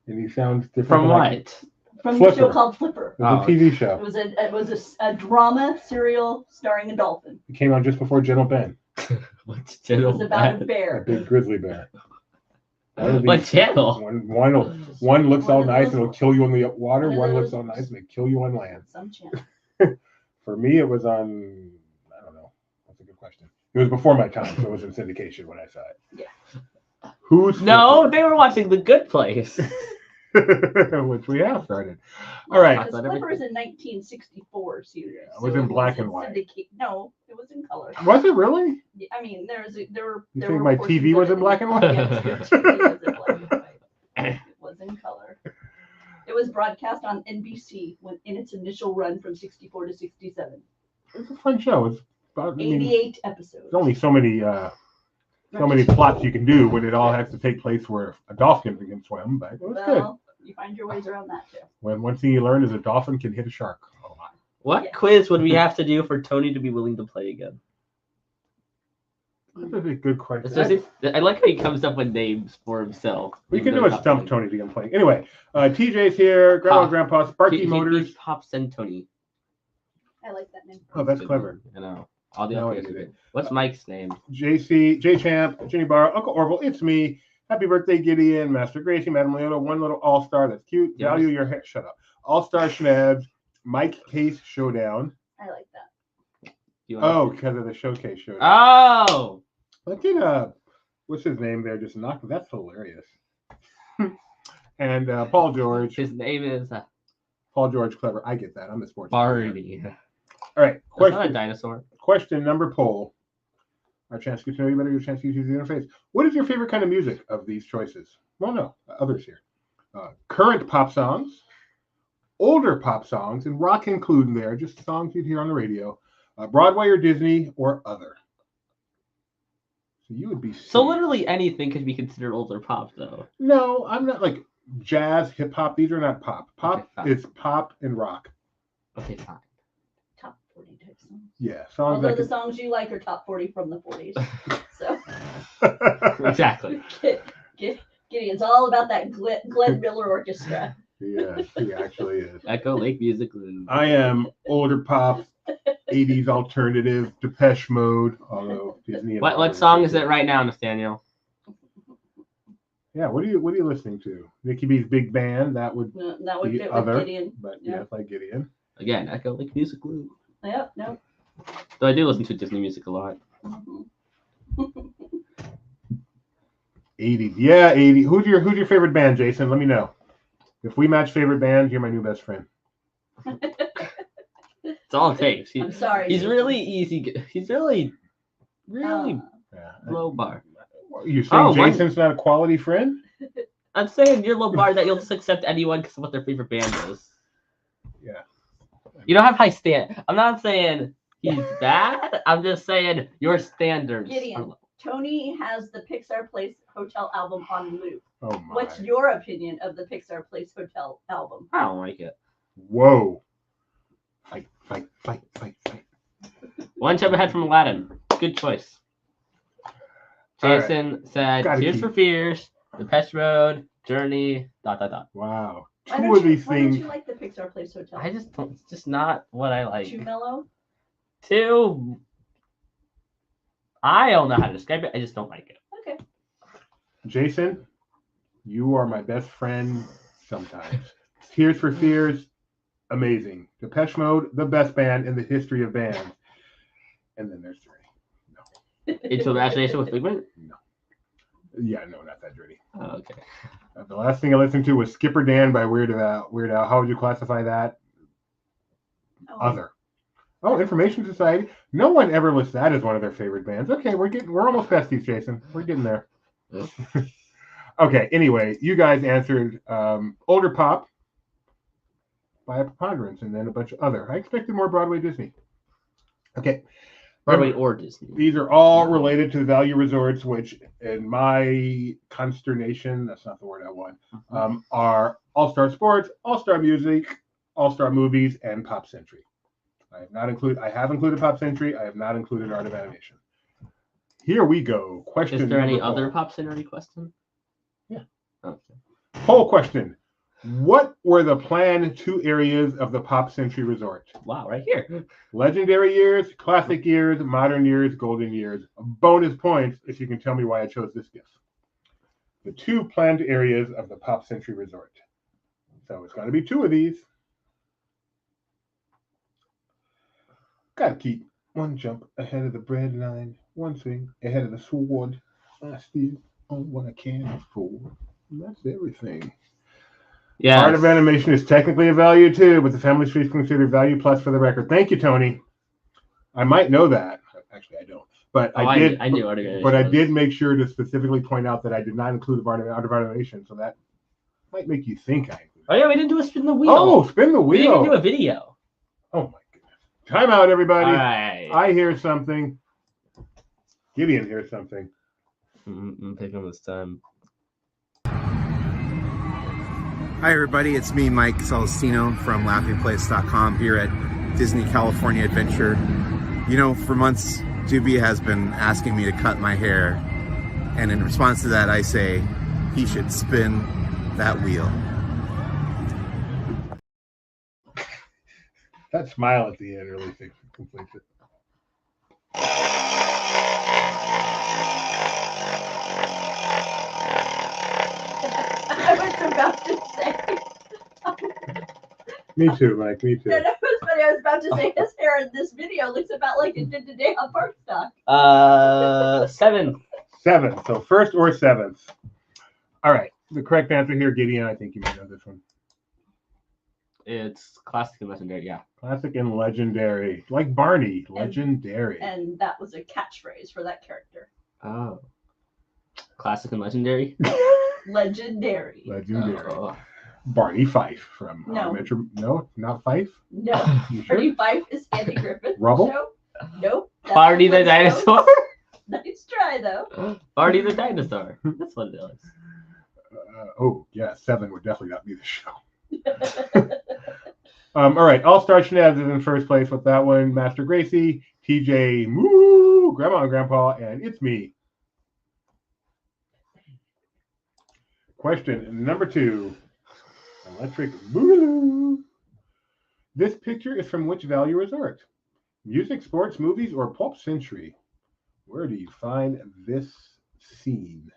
And he sounds different. From than I- what? From Flipper. the show called Flipper. It was a TV show. It was a drama serial starring a dolphin. It came on just before Gentle Ben. What's It channel? was about a A bear. big grizzly bear. One of What these- channel? One looks One all of nice those- and it'll kill you in the water. one of One looks those- all nice and it kill you on land. Some channel. For me, it was on. I don't know. That's a good question. It was before my time, so it was in syndication when I saw it. Yeah. Who's No, Flipper? they were watching The Good Place. Which we have started. All right. Because Flipper is a 1964 series. Yeah, it was in black and white. No, it was in color. Was it really? I mean, there were. You there think were my portions TV of was it in black and white? Yes, your TV was in black and white. It was in color. It was broadcast on NBC in its initial run from 64 to 67. It was a fun show. It's about, I mean, 88 episodes. there's only so many plots you can do when it all has to take place where a dolphin can swim, but it was good. Well, you find your ways around that too. When one thing you learn is a dolphin can hit a shark a lot. What Yeah. quiz would we have to do for Tony to be willing to play again? That's a good question. Especially, I like how he comes up with names for himself. We even can though do he's a not stump playing. Tony to get playing. Anyway, TJ's here, Grandma Pop. and Grandpa, Sparky He Motors. Pops and Tony. I like that name. Oh, that's clever. I know. All the No, other I did it. What's Mike's name? JC, J Champ, Jenny Barr, Uncle Orville, it's me. Happy birthday, Gideon, Master Gracie, Madam Leota, one little all-star. That's cute. Yeah. Value your hair. Shut up. All-star Schnabs, Mike Case Showdown. I like that. You wanna- Oh, because of the showcase showdown. Oh! Look at what's his name there? Just knocked. That's hilarious. And Paul George. His name is Paul George, clever. I get that. I'm a sports. guy. Barney. All right. That's not a dinosaur. Question number poll. Our chance to get to know you better. Your chance to use the interface. What is your favorite kind of music of these choices? Well, no, others here. Current pop songs, older pop songs, and rock included there. Just songs you'd hear on the radio. Broadway or Disney or other. So you would be. So literally anything could be considered older pop, though. No, I'm not like jazz, hip hop. These are not pop. Pop Okay, fine. is pop and rock. Okay, fine. Top 40 type songs. Yeah, songs Although like the songs you like are top 40 from the 40s. So Exactly. Gideon's all about that Glenn Miller Orchestra. Yes, he actually is. Echo Lake Music. I am older pop, 80s alternative, Depeche Mode, although Disney. and What Marvel song are is it good. right now, Nathaniel? Yeah, what are you listening to? Nicki B's big band, that would No, that would The fit other. with Gideon. but Yeah. yes, like Gideon. Again, Echo Lake Music. Yep, no. Though I do listen to Disney music a lot. Mhm. 80s. Yeah, 80s. Who's your favorite band, Jason? Let me know. If we match favorite bands, you're my new best friend. It's all it takes. I'm sorry. He's Jason. really easy. He's really Uh, Yeah. low bar. You saying Oh, one- Jason's not a quality friend? I'm saying you're low bar that you'll just accept anyone because of what their favorite band is. Yeah. You don't have high stand. I'm not saying he's bad. I'm just saying your standards. Gideon. Tony has the Pixar Place Hotel album on loop. Oh my. What's your opinion of the Pixar Place Hotel album? I don't like it. Whoa. Fight, fight, fight, fight, fight. One step ahead from Aladdin. Good choice. All right. Jason said Gotta Tears keep- for Fears, The Pest Road, Journey, ... Wow. Why Two don't of you- these why don't things. you like the Pixar Place Hotel? I just don't, it's just not what I like. Too mellow? Too, I don't know how to describe it. I just don't like it. Okay. Jason, you are my best friend sometimes. Tears for Fears, amazing. Depeche Mode, the best band in the history of bands. And then there's three. Into Imagination with Figment? Yeah, no, not that dirty. Oh, okay. The last thing I listened to was Skipper Dan by Weird Al. How would you classify that? Oh, Other. Oh, Information Society. No one ever lists that as one of their favorite bands. Okay, we're almost past these, Jason. We're getting there. Okay, anyway, you guys answered older pop by a preponderance, and then a bunch of other. I expected more Broadway Disney. Okay. Broadway or Disney. These are all related to the value resorts, which, in my consternation, that's not the word I want, are All-Star Sports, All-Star Music, All-Star Movies, and Pop Century. I have included Pop Century. I have not included Art of Animation. Here we go. Question. Is there any number other 4. Pop Century question? Yeah. Okay. Poll question. What were the planned 2 areas of the Pop Century Resort? Wow, right here. Legendary years, classic years, modern years, golden years. Bonus points if you can tell me why I chose this gift. The 2 planned areas of the Pop Century Resort. So it's got to be 2 of these. Got to keep 1 jump ahead of the bread line, 1 swing ahead of the sword. I still own what I can afford. And that's everything. Yeah. Art of Animation is technically a value too, but the family tree is considered value plus for the record. Thank you, Tony. I might know that. Actually, I don't. But I did. I knew Art of Animation. But I did make sure to specifically point out that I did not include Art of Animation, so that might make you think I included. Oh yeah, we didn't do a spin the wheel. Oh, spin the wheel. We didn't even do a video. Oh my goodness. Time out, everybody. All right. I hear something. Gideon hears something. I'm taking this time. Hi everybody, it's me, Mike Celestino from LaughingPlace.com here at Disney California Adventure. You know, for months, Juby has been asking me to cut my hair, and in response to that, I say he should spin that wheel. That smile at the end really completes it. I was about to say. Me too, Mike. Me too. No, that was funny. I was about to say his hair in this video looks about like it did today on Park Stock. 7. 7. So first or 7th. All right. The correct answer here, Gideon. I think you may know this one. It's classic and legendary. Yeah. Classic and legendary, like Barney. Legendary. And that was a catchphrase for that character. Oh. Classic and legendary. Legendary. Legendary. Oh. Barney Fife from No. Metro. No, not Fife. No. You sure? 35 is Andy Griffith. Rubble? Show. Nope. that's Barney the Flintstones. dinosaur. Nice try though. Barney the dinosaur. That's what it is. Oh yeah, 7 would definitely not be the show. All right, All Star Schnabs is in first place with that one. Master Gracie, TJ, Moo, Grandma and Grandpa, and it's me. Question number 2. Electric Boogaloo. This picture is from which value resort? Music, sports, movies, or Pop Century? Where do you find this scene?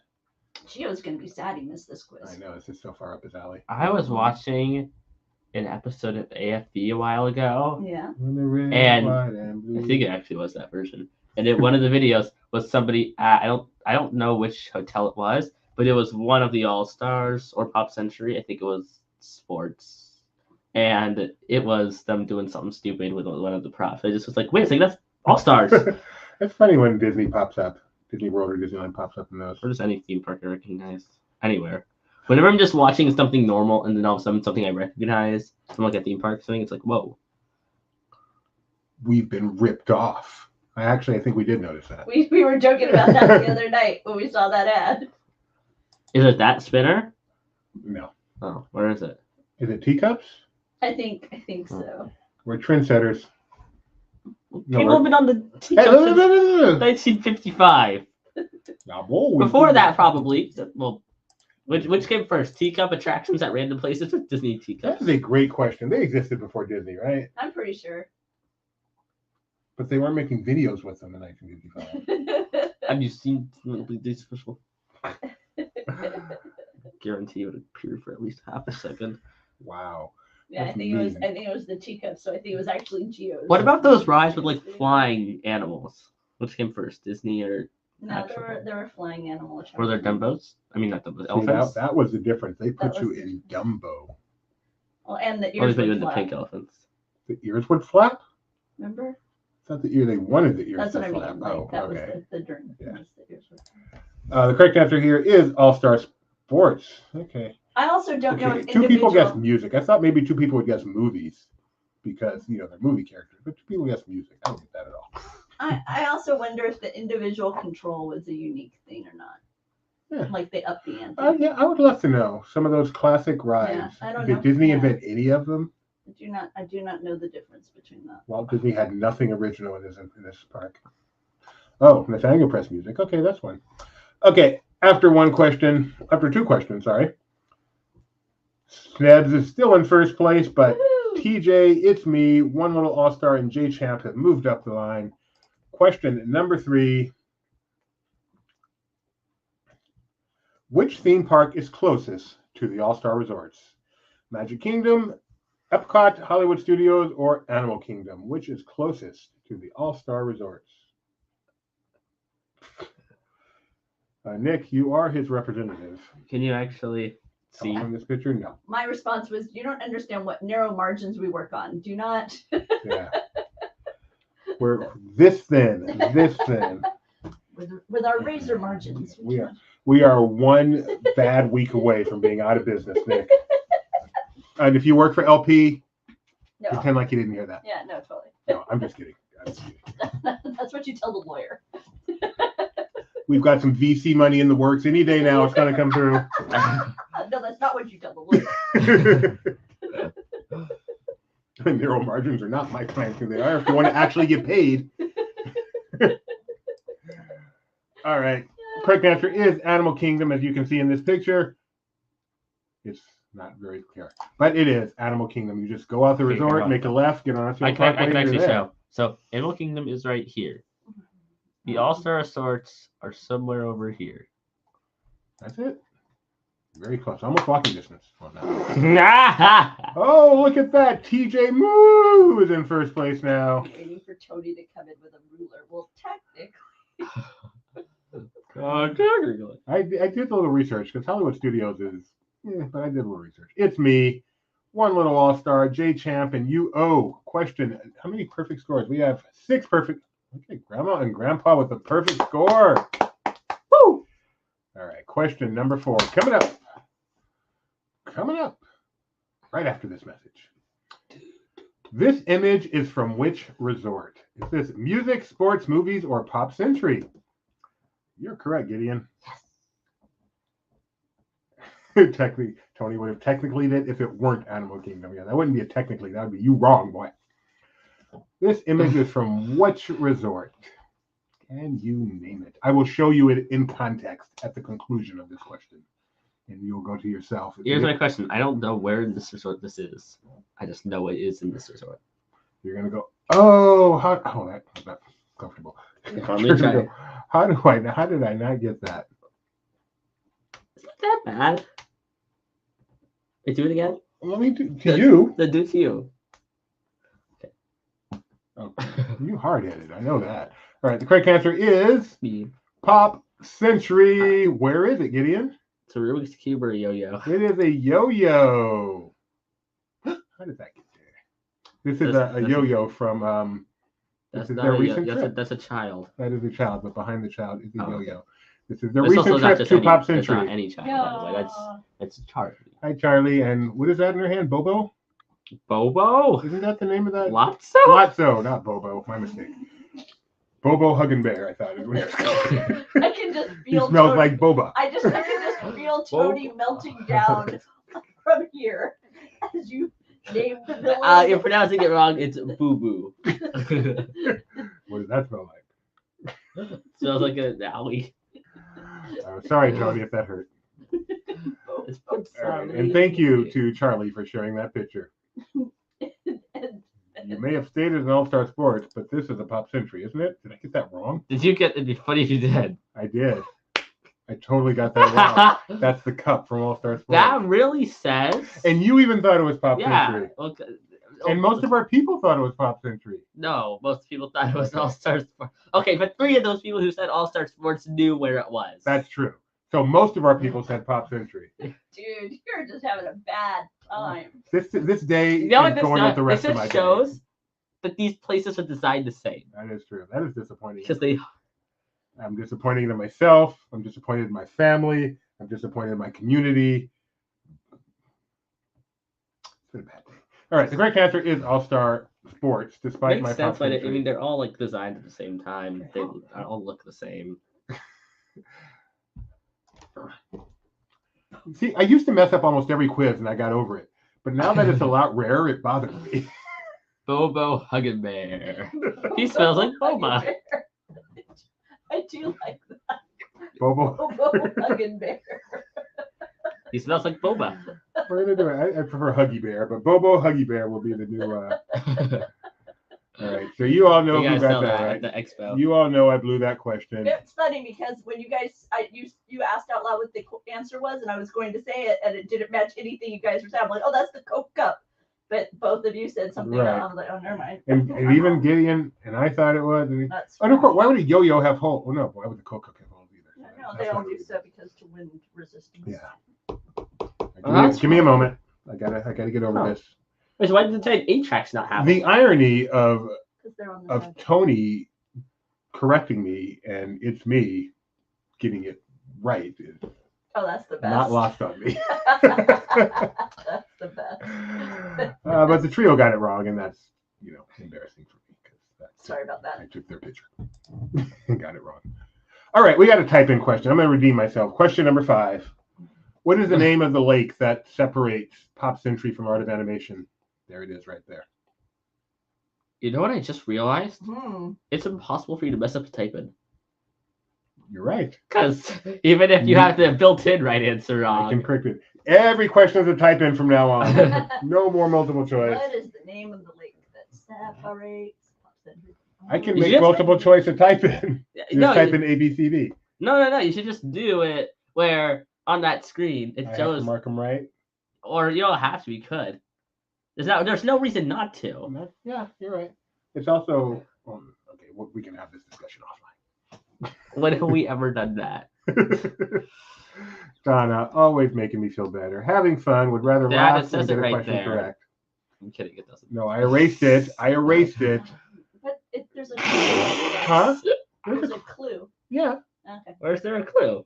Gio's gonna be sad he missed this quiz. I know, this is so far up his alley. I was watching an episode of AFB a while ago. Yeah. And I think it actually was that version. And one of the videos was somebody at, I don't know which hotel it was, but it was one of the All Stars or Pop Century. I think it was sports, and it was them doing something stupid with one of the props. I just was like, wait a second, that's All Stars. It's funny when Disney pops up, Disney World or Disneyland pops up in those. Or just any theme park I recognize anywhere. Whenever I'm just watching something normal and then all of a sudden something I recognize from like a theme park thing, it's like, whoa. We've been ripped off. I think we did notice that. We were joking about that the other night when we saw that ad. Is it that spinner? No. Oh, where is it? Is it teacups? I think so. We're trendsetters. No, People have been on the Hey, teacup no, since no, no, no, no. 1955. Now, boy, Before that, probably. Well, which came first? Teacup attractions at random places with Disney teacups? That is a great question. They existed before Disney, right? I'm pretty sure. But they weren't making videos with them in 1955. Have you seen these special? Guarantee it would appear for at least half a second. Wow. Yeah, I That's think mean. it was the teacup, so I think it was actually Gio's. What about those rides with like flying animals? Which came first, Disney or No, actual? there were flying animal Were there attractions. Dumbos? I mean, not Dumbos, See, elephants. that was the difference. They put That you was- in Dumbo. Well, and the Or ears they put you would in the flap. pink elephants. The ears would flap? Remember? It's not the ear. They wanted the ears That's to what I flap. mean. Like Oh, that okay. was the dream. Yeah. Was the ears would flap. The correct answer here is All-Star Sports. Okay. I also don't know if 2 people guessed individual. music. I thought maybe 2 people would guess movies because, they're movie characters. But 2 people guessed music. I don't get that at all. I also wonder if the individual control was a unique thing or not. Yeah. Like they upped the ante. Yeah, I would love to know some of those classic rides. I don't Did know. Disney Yeah. invent any of them? I do not know the difference between that. Walt Disney had nothing original in this park. Oh, Nathaniel Press music. Okay, that's one. Okay, after two questions, sorry. Snebs is still in first place, but Woohoo! TJ, It's Me, One Little All-Star, and J Champ have moved up the line. Question number 3. Which theme park is closest to the All-Star Resorts? Magic Kingdom, Epcot, Hollywood Studios, or Animal Kingdom? Which is closest to the All-Star Resorts? Nick, you are his representative. Can you actually see? From this picture? No. My response was, you don't understand what narrow margins we work on. Do not. Yeah. We're this thin. With our razor margins. We are one bad week away from being out of business, Nick. And if you work for LP, No. pretend like you didn't hear that. Yeah, no, totally. No, I'm just kidding. That's what you tell the lawyer. We've got some VC money in the works. Any day now, it's going to come through. No, that's not what you tell the lawyer. Narrow margins are not my clients who they are. If you want to actually get paid. All right. Correct answer is Animal Kingdom, as you can see in this picture. It's not very clear, but it is Animal Kingdom. You just go out the resort, make a left, get on a I can actually show. So Animal Kingdom is right here. The All-Star Resorts are somewhere over here. That's it. Very close. Almost walking distance. Well, no. Ah! Oh, look at that. TJ Moo is in first place now. Waiting for Tony to come in with a ruler. Well, technically. I did a little research because Hollywood Studios is, but I did a little research. It's me, One Little All-Star, J Champ, and UO. Question, how many perfect scores? We have 6 perfect. Okay, Grandma and Grandpa with the perfect score. Woo! All right, question number 4. Coming up. Right after this message. This image is from which resort? Is this music, sports, movies, or Pop Century? You're correct, Gideon. Technically, Tony would have technically did if it weren't Animal Kingdom. Yeah, that wouldn't be a technically. That would be you wrong, boy. This image is from which resort? Can you name it? I will show you it in context at the conclusion of this question. And you'll go to yourself. Here's my question. I don't know where in this resort this is. I just know it is in this resort. You're going to go, that's not comfortable. How did I not get that? It's not that bad. Wait, do it again? Let me do to you. Then do it to you. Oh, you hard-headed. I know that. All right, the correct answer is Me. Pop Century. Where is it, Gideon? It's a Rubik's Cube or a yo-yo. It is a yo-yo. How did that get there? This is a yo-yo from That's this is not their a recent yo- trip. that's a child. That is a child, but behind the child is a Oh, yo-yo. This is their It's recent also not trip just to any, Pop it's not Century. any child, by the way. That's Charlie. Hi, Charlie. And what is that in her hand? Bobo? Bobo? Isn't that the name of that? Lotso? Lotso, not Bobo. My mistake. Bobo Huggin' Bear, I thought it was. I can just He feel smells Tony, like boba. I can just feel Tony melting down from here as you name the villain. You're pronouncing it wrong. It's boo-boo. What does that smell like? Smells like an alley. Sorry, Tony, if that hurt. It's All right. And thank you to Charlie for sharing that picture. You may have stated an All-Star Sports, but this is a Pop Century, isn't it? Did I get that wrong? Did you get? It'd be funny if you did. I did. I totally got that wrong. That's the cup from All-Star Sports. That really says. And you even thought it was Pop Yeah. Century. Okay. And most of our people thought it was Pop Century. No, most people thought it was All-Star Sports. Okay, but 3 of those people who said All-Star Sports knew where it was. That's true. So most of our people said Pop Century. Dude, you're just having a bad time. This day You know what is this going does? with the rest of my This day. shows that these places are designed the same. That is true. That is disappointing. Because they. I'm disappointed in myself. I'm disappointed in my family. I'm disappointed in my community. It's been a bad day. All right, the correct answer is All-Star Sports, despite Makes my sense, Pop but Century. I mean, they're all like designed at the same time. They all look the same. See, I used to mess up almost every quiz, and I got over it. But now that it's a lot rarer, it bothers me. Bobo Huggin Bear. He smells like boba. I do like that. Bobo. Bobo Huggin Bear. He smells like boba. We're gonna do it. I prefer Huggy Bear, but Bobo Huggy Bear will be the new. All right, so you all know You who guys got sell that that right. at the expo. You all know I blew that question. It's funny because when you guys, you asked out loud what the answer was, and I was going to say it, and it didn't match anything you guys were saying. I'm like, oh, that's the Coke cup. But both of you said something Right. else. I was like, oh, never mind. And even Gideon and I thought it was. And, That's and of course, why would a yo-yo have holes? Well, no, why would the Coke have holes either? No, That's they all not do really so because to wind resistance. Yeah. that's Give me a moment. I gotta get over Oh. this. Wait, so why did the 8 tracks not happen? The irony of Because they're on the side. Tony correcting me and it's me getting it right is Oh, that's the best. not lost on me. That's the best. But the trio got it wrong, and that's embarrassing for me because Sorry about that. I took their picture and got it wrong. All right, we got a type in question. I'm going to redeem myself. Question number 5. What is the name of the lake that separates Pop Century from Art of Animation? There it is right there. You know what I just realized? Hmm. It's impossible for you to mess up a type in. You're right. Because even if you have the built-in right answer I wrong, can correct it. Every question is a type in from now on. No more multiple choice. What is the name of the lake that separates Pop Century? I can You make just- multiple choice a type in. Just no, type in ABCD. no. You should just do it where on that screen it I have shows, to mark them right. or you don't have to. You could. There's no reason not to. Yeah, you're right. It's also okay. Well, we can have this discussion offline. When have we ever done that? Donna, always making me feel better. Having fun, would rather Dad, laugh it than says get it a right question there. correct. I'm kidding. It doesn't. No, I erased it. But there's a clue. Huh? There's a clue. Yeah, Okay. Where's there a clue?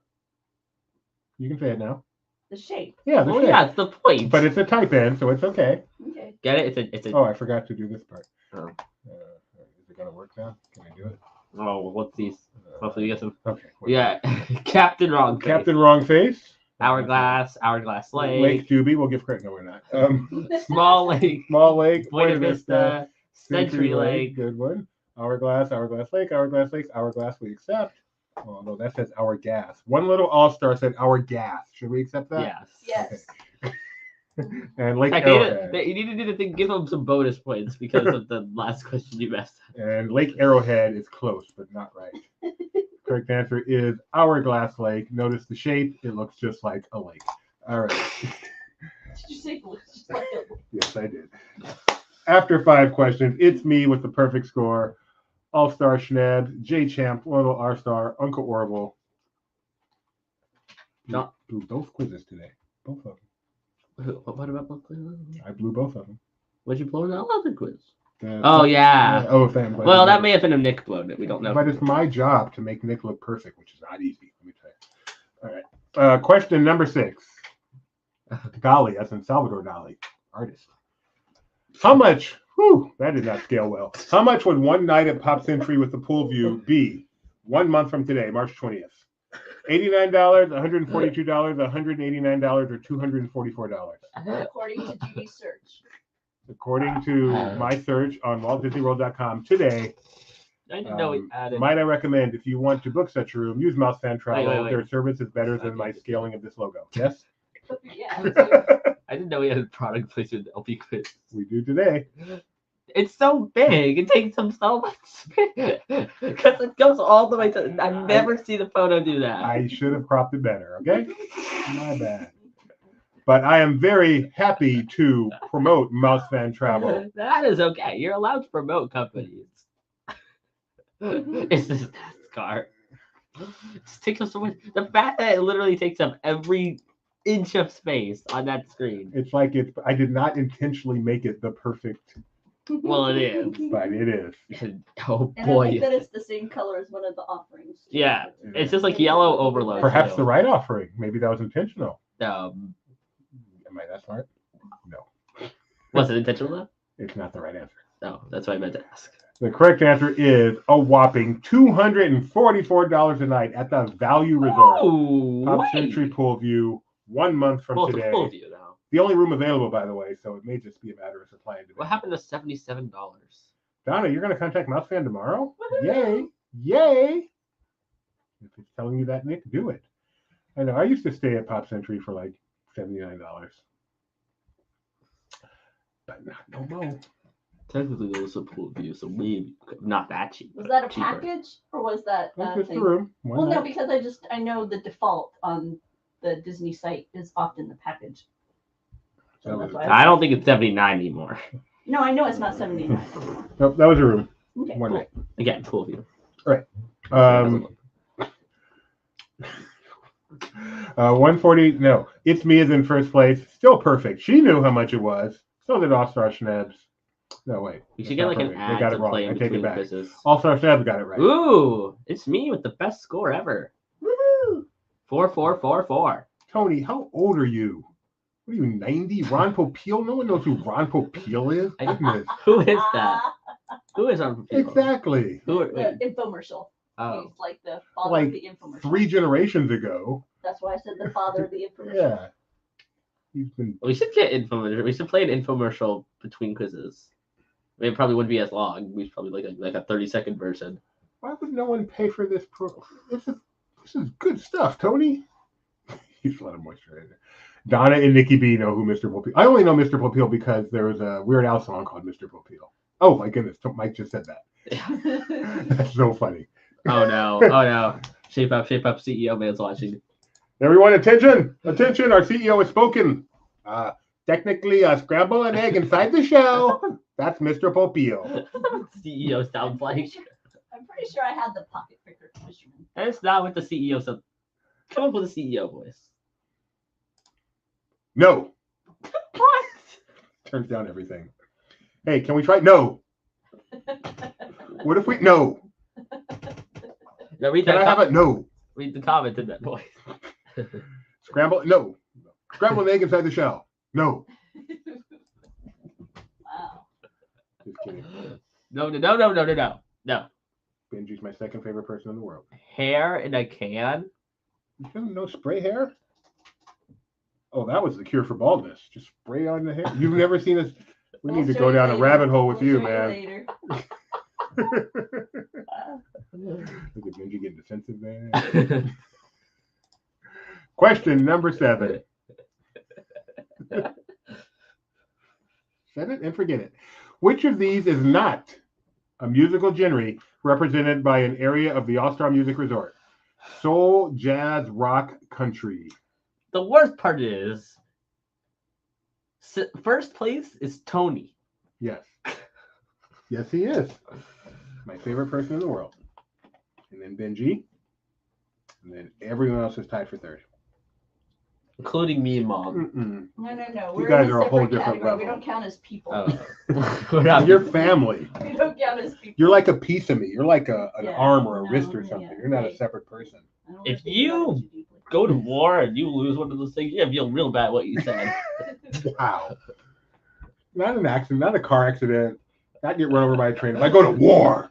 you can say it now. The shape. Yeah, the Oh shape. yeah, it's the point. But it's a type in, so it's okay. Okay. Get it? It's a. Oh, I forgot to do this part. Oh. Is it gonna work now? Can I do it? Oh, what's these? Hopefully you get some. Okay. Yeah, Captain Wrong. Face. Captain Wrong Face. Hourglass Lake Lake, Doobie. We'll give credit. No, we're not. Small Lake, Small Lake. Buena Vista, Century Lake. Good one. Hourglass Lake, Hourglass we accept. Although that says our gas. One little all-star said our gas. Should we accept that? Yes. Yes. And Lake Heck, Arrowhead. you need to do the thing. Give them some bonus points because of the last question you messed up. And Lake Arrowhead is close, but not right. Correct answer is Hourglass Lake. Notice the shape. It looks just like a lake. All right. Did you say it looks just like a Yes, I did. After 5 questions, it's me with the perfect score. All-Star Schneb, J-Champ, Little R-Star, Uncle Orville. No. Blew both quizzes today. Both of them. What about both? I blew both of them. What'd you blow in the other quiz? The- Oh yeah. OFM. Well, that may have been a Nick blown it. We don't know. But it's my job to make Nick look perfect, which is not easy. Let me tell you. All right. Question number 6. Dali, as in Salvador Dali, artist. How much? Whew, that did not scale well. How much would one night at Pop Century with the pool view be 1 month from today, March 20th? $89, $142, $189, or $244? according to Judy's search. According to my search on WaltDisneyWorld.com today, I didn't know we added. might I recommend if you want to book such a room, use Mouse Fan Travel. wait. Their service is better than my scaling of this logo. Yes, Yeah. I didn't know we had a product placement LP quiz. we do today. It's so big. It takes up so much space because it goes all the way to. I've never seen a photo do that. I should have cropped it better. Okay, my bad. But I am very happy to promote Mouse Fan Travel. That is okay. You're allowed to promote companies. It's this NASCAR. It takes up so much. The fact that it literally takes up every inch of space on that screen. It's like I did not intentionally make it the perfect, Well, it is. but it is. Oh And I boy. like that it's the same color as one of the offerings. Yeah, it's just like yellow overload. Perhaps too. the right offering. Maybe that was intentional. Um, Am I that smart? No, was it intentional though? it's not the right answer. No, that's what I meant to ask. The correct answer is a whopping $244 a night at the Value Resort. Oh, Pop Century Pool View, 1 month from Well, it's today. a pool view though. The only room available, by the way, so it may just be a matter of supply and demand. What happened to $77? Donna, you're going to contact Mousefan tomorrow? Woohoo! Yay! Yay! If it's telling you that, Nick, do it. I know. I used to stay at Pop Century for like $79. But no more. Technically, there was a pool view, so maybe not that cheap. Was that a cheaper. package or was that That's just the thing? room. Why Well, no, not? because I know the default on the Disney site is often the package. So That that's was- why I don't think it's 79 anymore. No, I know it's not 79 anymore. Nope, that was a room. Okay, One cool. night. Again, pool view. 140. No, It's Me is in first place. Still perfect. She knew how much it was. So did All Star Schnebs. No, wait. You that's should get not like an perfect. ad They got to it wrong. play in I take between it back. quizzes. All Star Schnebs got it right. Ooh, it's me with the best score ever. Woohoo! 4444. Tony, how old are you? What are you, 90? Ron Popeil? No one knows who Ron Popeil is. I- Goodness. Who is that? Who is on people? Exactly. Who? The Wait, infomercial. oh, He's like the father Like of the infomercial. 3 generations ago. That's why I said the father of the infomercial. Yeah. He's been. we should get infomercial. We should play an infomercial between quizzes. I mean, it probably wouldn't be as long. We should probably like a 30-second version. Why would no one pay for this? This is good stuff, Tony. He's a lot of moisture in there. Donna and Nikki B know who Mr. Popeil. I only know Mr. Popeil because there was a Weird Al song called Mr. Popeil. Oh my goodness, Mike just said that. That's so funny. Oh no! Oh no! Shape up, CEO man's watching. Everyone, attention! Attention! Our CEO has spoken. Technically, a scramble an egg inside the shell. That's Mr. Popeil. CEO sounds like. I'm pretty sure I had the pocket picker fisherman. That's not what the CEO said. Come up with a CEO voice. No. What? Turns down everything. Hey, can we try? No. What if we? No. No, read Can that. I have it? No. Read the comment in that voice. Scramble? No. Scramble an egg inside the shell. No. Wow. Just kidding. No. No. Benji's my second favorite person in the world. Hair in a can. You don't know spray hair? Oh, that was the cure for baldness. Just spray on the hair. You've never seen us. We need to go down a rabbit hole with you, man. Later. Look at Benji getting defensive there. Question number 7. Set it and forget it. Which of these is not a musical genre represented by an area of the All-Star Music Resort? Soul, jazz, rock, country. The worst part is, first place is Tony. Yes. Yes, he is. My favorite person in the world. And then Benji. And then everyone else is tied for third. Including me and Mom. Mm-mm. No. You We're guys in are a whole separate different category. We level. don't count as people. We're not You're family. We don't count as people. You're like a piece of me. You're like an Yeah, arm or a no, wrist or yeah, something. You're not a right. separate person. I don't If wanna think you about it too deeply. go to war and you lose one of those things, you're gonna feel real bad what you said. Wow. Not an accident, not a car accident, not get run over by a train. If I go to war,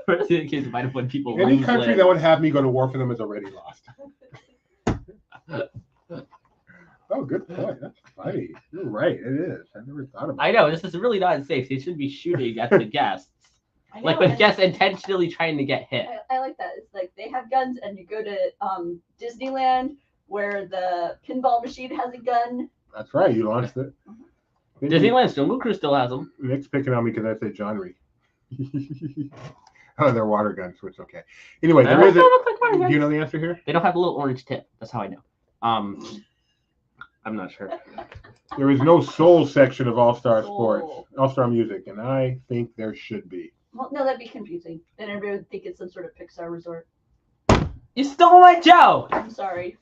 First in case might have when people any lose country land. that would have me go to war for them is already lost. Oh, good point. That's funny. You're right. It is. I never thought about I know, this is really not safe. They should be shooting at the guests. I Like know, with guests intentionally trying to get hit. I like that. It's like they have guns, and you go to Disneyland where the pinball machine has a gun. That's right. You launched it. Disneyland's Jungle Cruise still has them. Nick's picking on me because I said genre. Oh, they're water guns, so it's okay. Anyway, They there is a. don't look like water Do guns. you know the answer here? They don't have a little orange tip. That's how I know. I'm not sure. There is no soul section of All-Star Soul. Sports, All-Star Music, and I think there should be. Well, no, that'd be confusing. Then everybody would think it's some sort of Pixar resort. You stole my joke! I'm sorry.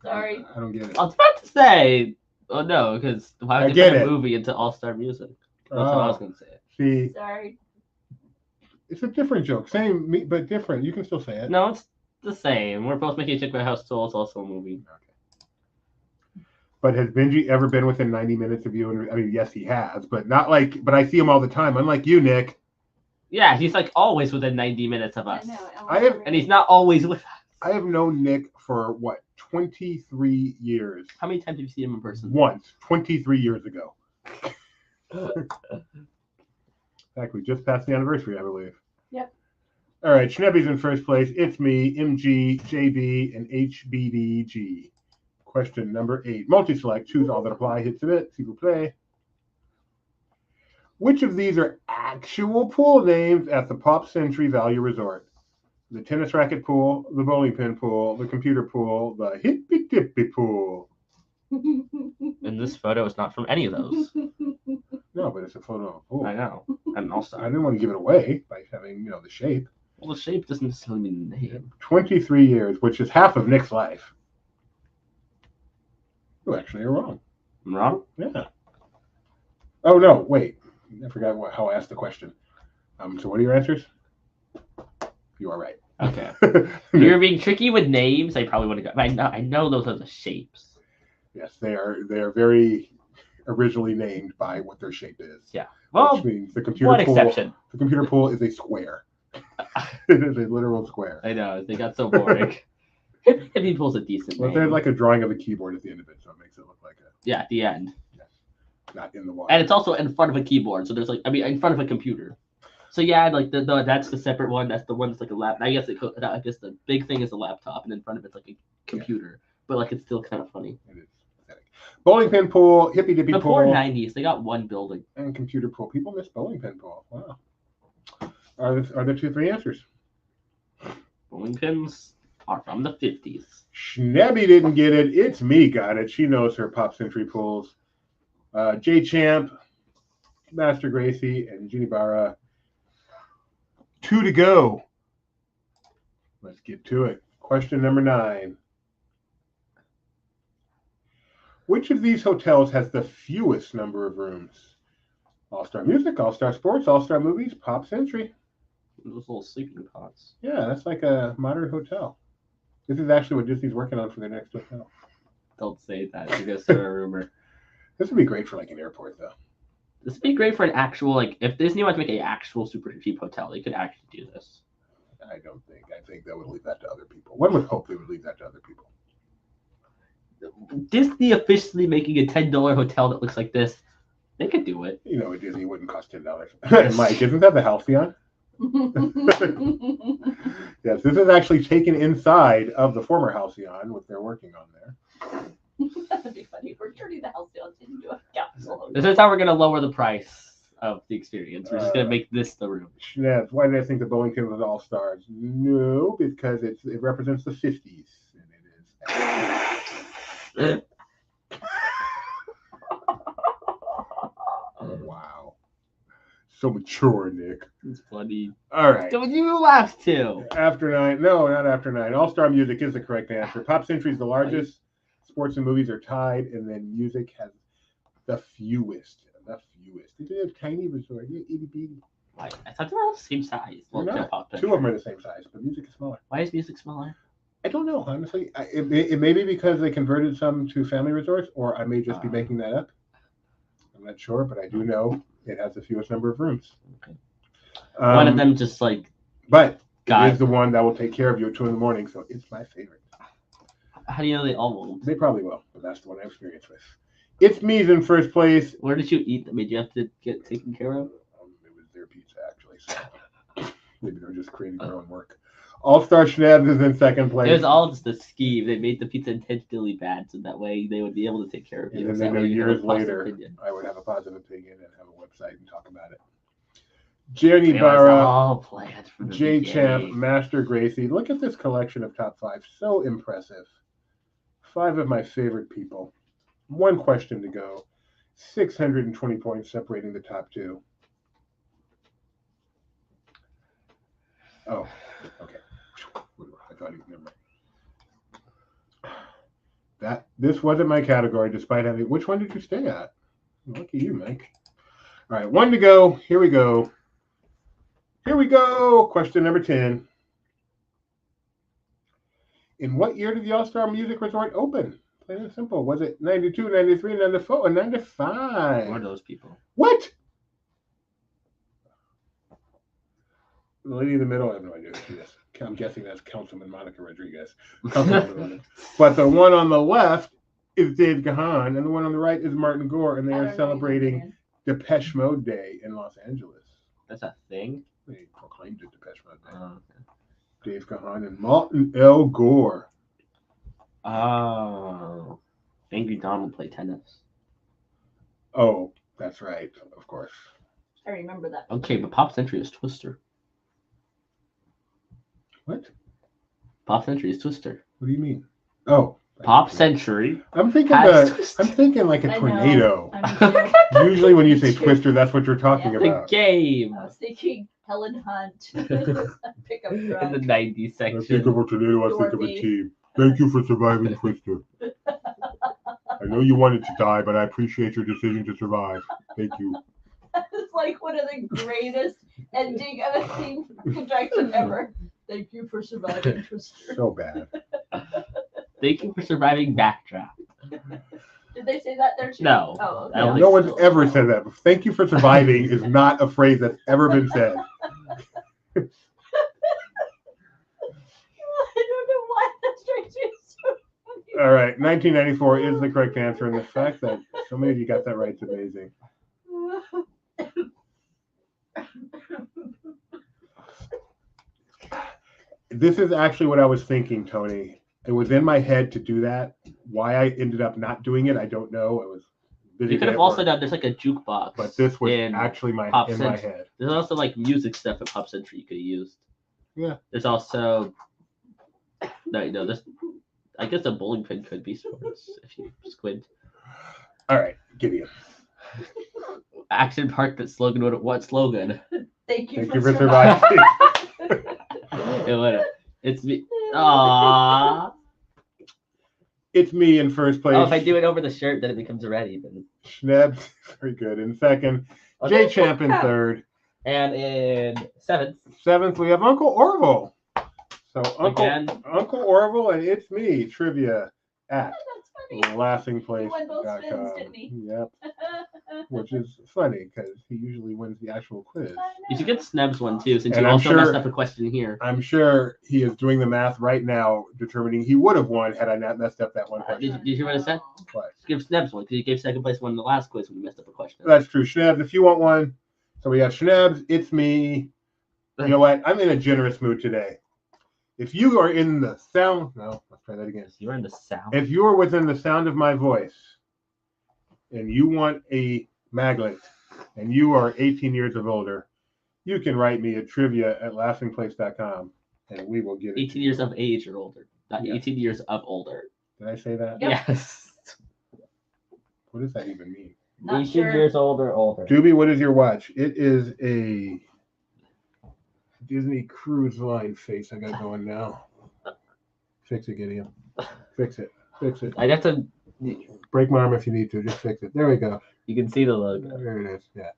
Sorry. I don't get it. I was about to say, oh no, because why I would they get put a it. movie into All-Star Music? That's what I was Oh, going to say. see, Sorry. it's a different joke. Same, but different. You can still say it. No, it's the same. We're both making a chick by House Soul. It's also a movie. But has Benji ever been within 90 minutes of you? And I mean, yes, he has, but not like. But I see him all the time. Unlike you, Nick. Yeah, he's like always within 90 minutes of I us. know. I have- And he's not always with us. I have known Nick for what, 23 years. How many times have you seen him in person? Once, 23 years ago. In fact, we just passed the anniversary, I believe. Yep. All right, Schnebby's in first place. It's me, MG, JB, and HBDG. Question number 8. Multi-select. Choose all that apply. Hit submit. S'il vous plaît. Which of these are actual pool names at the Pop Century Value Resort? The tennis racket pool, the bowling pin pool, the computer pool, the hippy dippy pool. And this photo is not from any of those. No, but it's a photo of a pool. I know. And also, I didn't want to give it away by having, the shape. well, the shape doesn't necessarily mean the name. 23 years, which is half of Nick's life. You actually are wrong. I'm wrong? Yeah. Oh, no, wait. I forgot how I asked the question. So what are your answers? You are right. Okay. If you're being tricky with names, I probably would have got. I know those are the shapes. Yes, they are very originally named by what their shape is. Yeah. Well, which means the computer one pool. exception. The computer pool is a square. It is a literal square. I know they got so boring. Hippie pool's a decent But name. there's like a drawing of a keyboard at the end of it, so it makes it look like a Yeah, at the end. not in the water. And it's also in front of a keyboard, so there's in front of a computer. So yeah, like the that's the separate one. That's the one that's like a lap. I guess the big thing is a laptop, and in front of it's like a computer. But like it's still kind of funny. It is pathetic. Bowling pin pool, hippy dippy The pool, poor '90s, they got one building. and computer pool. People miss bowling pin pool. Wow. Are there 2-3 answers? Bowling pins are from the '50s. Schnebby didn't get it. It's me got it. She knows her Pop Century pools. J Champ, Master Gracie, and Ginny Barra. 2 to go. Let's get to it. Question number 9. Which of these hotels has the fewest number of rooms? All-Star Music, All-Star Sports, All-Star Movies, Pop Century. Those little sleeping pods. Yeah, that's like a modern hotel. This is actually what Disney's working on for their next hotel. Don't say that. You're gonna start a rumor. This would be great for like an airport, though. This would be great for an actual if Disney wanted to make an actual super cheap hotel, they could actually do this. I don't think. I think they would leave that to other people. One would hope they would leave that to other people. Disney officially making a $10 hotel that looks like this, they could do it. At Disney wouldn't cost $10. Mike, isn't that the Halcyon? Yes, this is actually taken inside of the former Halcyon, what they're working on there. That'd be funny. We're turning the house down into a capsule. This is how we're gonna lower the price of the experience. We're just gonna make this the room. Yeah, why did I think the Bowling Pin was all stars? No, because it represents the 50s, and it is. Wow, so mature, Nick. It's funny. All right. Don't you laugh too? After 9, no, not after 9. All-Star Music is the correct answer. Pop Century is the largest. Sports and movies are tied, and then music has the fewest. The fewest. They have tiny resort. Itty bitty. I thought they were all the same size. Well, They're not. Pop 2 of them are the same size, but music is smaller. Why is music smaller? I don't know, honestly. It may be because they converted some to family resorts, or I may just be making that up. I'm not sure, but I do know it has the fewest number of rooms. Okay. One of them just But God. it is the one that will take care of you at 2 a.m, so it's my favorite. How do you know they all won't? They probably will, but that's the one I experienced with. It's me's in first place. Where did you eat that made you have to get taken care of? It was their pizza, actually. So maybe they're just creating their own work. All-Star Schnabs is in second place. It was all just a scheme. They made the pizza intentionally bad so that way they would be able to take care of you. And then years later, I would have a positive opinion and have a website and talk about it. Jenny Barra, J Champ, Master Gracie. Look at this collection of top 5. So impressive. 5 of my favorite people. 1 question to go. 620 points separating the top 2. Oh, okay. I thought never mind. This wasn't my category, despite having. Which one did you stay at? Lucky you, Mike. All right, 1 to go. Here we go. Question number 10. In what year did the All-Star Music Resort open? Plain and simple. Was it 92, 93, 94, or 95? What are those people? What? The lady in the middle, I have no idea who she is. I'm guessing that's Councilman Monica Rodriguez. But the one on the left is Dave Gahan, and the one on the right is Martin Gore, and they are celebrating Depeche Mode Day in Los Angeles. That's a thing? They proclaimed it Depeche Mode Day. Oh, okay. Dave Gahan and Martin L. Gore. Oh. Angry Donald play tennis. Oh, that's right, of course. I remember that. Okay, but Pop Century is Twister. What? Pop Century is Twister. What do you mean? Oh. Pop Century. I'm thinking like a I know. tornado. I'm Usually when you say Twister, that's what you're talking Yeah. The about. game. I was thinking Helen Hunt. Pickup In truck. the 90s I think of section. a tornado, I think of a Dorothy. team. Thank you for surviving Twister. I know you wanted to die, but I appreciate your decision to survive. Thank you. It's like one of the greatest ending of a theme contraction ever. Thank you for surviving Twister. So bad. Thank you for surviving Backdraft. Did they say that there too? No. Oh, okay. I don't No one's ever said that. Thank you for surviving is not a phrase that's ever been said. I don't know why that strikes me so funny. All right, 1994 is the correct answer, and the fact that so many of you got that right is amazing. This is actually what I was thinking, Tony. It was in my head to do that. Why I ended up not doing it, I don't know. It was busy You could day have at also work, done, there's like a jukebox. but this was in actually in my Pop head. There's also like music stuff at Pop Century you could have used. Yeah. There's also, no, this, I guess a bowling pin could be sports if you squint. All right, Gideon. Action Park, that slogan, what slogan? Thank you Thank you for for surviving. surviving. It would have. It's me. Aww. It's me in first place. Oh, if I do it over the shirt, then it becomes ready. Then. Schnebs, very good. In second, Jay Champ in third. And in seventh, Seventh, we have Uncle Orville. So Again. Uncle Orville, and it's me, trivia at That's funny. laughingplace.com. He won both spins, didn't he? Yep, which is funny because he usually wins the actual quiz. you should get Sneb's one too, since And you I'm also sure- messed up a question here. I'm sure he is doing the math right now, determining he would have won had I not messed up that one question. Did you hear what I said? But Give Sneb's one, because you gave second place one in the last quiz when you messed up a question. that's true. Schnebs, if you want one. So we have Schnebs, it's me. You know what? I'm in a generous mood today. If you are in the sound, no, let's try that again. You're in the sound. If you are within the sound of my voice and you want a maglet and you are 18 years of older, you can write me at trivia@laughingplace.com and we will give it 18 years of age or older, not Yeah. 18 years of older. Did I say that? Yep. Yes. What does that even mean? Not 18 sure. years older, older. Doobie, what is your watch? It is a Disney Cruise Line face I got going now. Fix it, Gideon. Fix it. Fix it. I'd have to. Break my arm if you need to. Just fix it. There we go. You can see the logo. There it is. Yeah.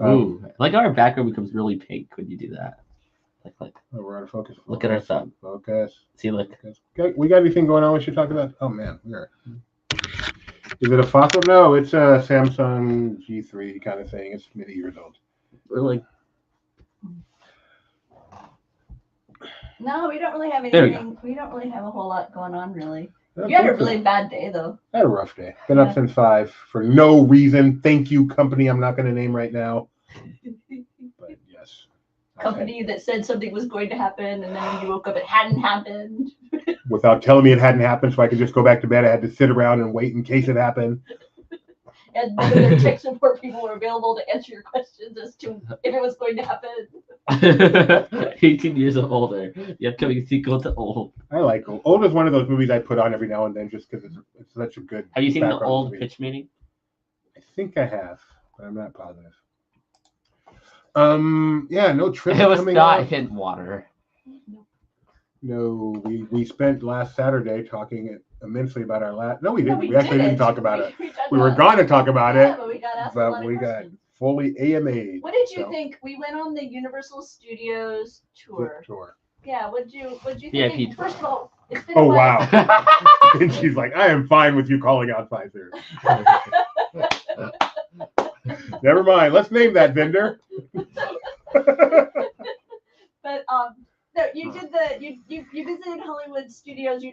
Ooh, like our background becomes really pink when you do that. Like, Oh, we're out of focus. look at our thumb. Focus. See, look. Focus. Okay, we got anything going on we should talk about? Oh man, we are. Is it a fossil? No, it's a Samsung G3 kind of thing. It's many years old. We're like, No, we don't really have There we anything. We don't really have a whole lot going on, really. I You had a think so. really bad day, though. I had a rough day. Been up since 5 for no reason. Thank you, company. I'm not going to name right now, but yes. I've had- Company that said something was going to happen, and then when you woke up, it hadn't happened. Without telling me it hadn't happened, so I could just go back to bed. I had to sit around and wait in case it happened. And none of their tech support people were available to answer your questions as to if it was going to happen. 18 years of older. The upcoming sequel to Old. I like Old. Old is one of those movies I put on every now and then just because it's such a good. Have you seen the background Old movie. pitch meeting? I think I have, but I'm not positive. Yeah, no trip It was coming not up. hidden water. No, we spent last Saturday talking immensely about our last. No, we didn't. No, We actually didn't talk about it. We were going to talk about it, but we got asked a but lot of we got questions. fully AMA'd. What did you so- think? We went on the Universal Studios tour. Tour. Yeah, what'd you think? VIP tour. First of all, it's been Oh a while. wow! And she's like, I am fine with you calling out Pfizer. But Never mind. Let's name that vendor. But No, you did you visited Hollywood Studios.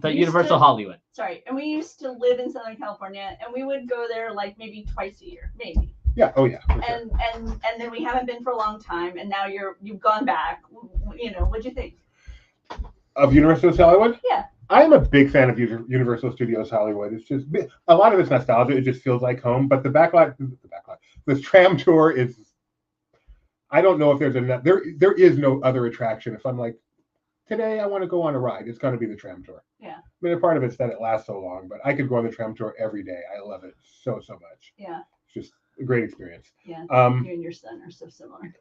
But Universal Hollywood. Sorry, and we used to live in Southern California, and we would go there like maybe twice a year, maybe. Yeah. Oh yeah. For sure. And then we haven't been for a long time, and now you've gone back. You know, what'd you think? Of Universal Hollywood? Yeah. I'm a big fan of Universal Studios Hollywood. It's just a lot of it's nostalgia. It just feels like home. But the tram tour is. I don't know if there is no other attraction. If I'm like, today I want to go on a ride, it's going to be the tram tour. Yeah. I mean, a part of it's that it lasts so long, but I could go on the tram tour every day. I love it so much. Yeah. It's just a great experience. Yeah. You and your son are so similar.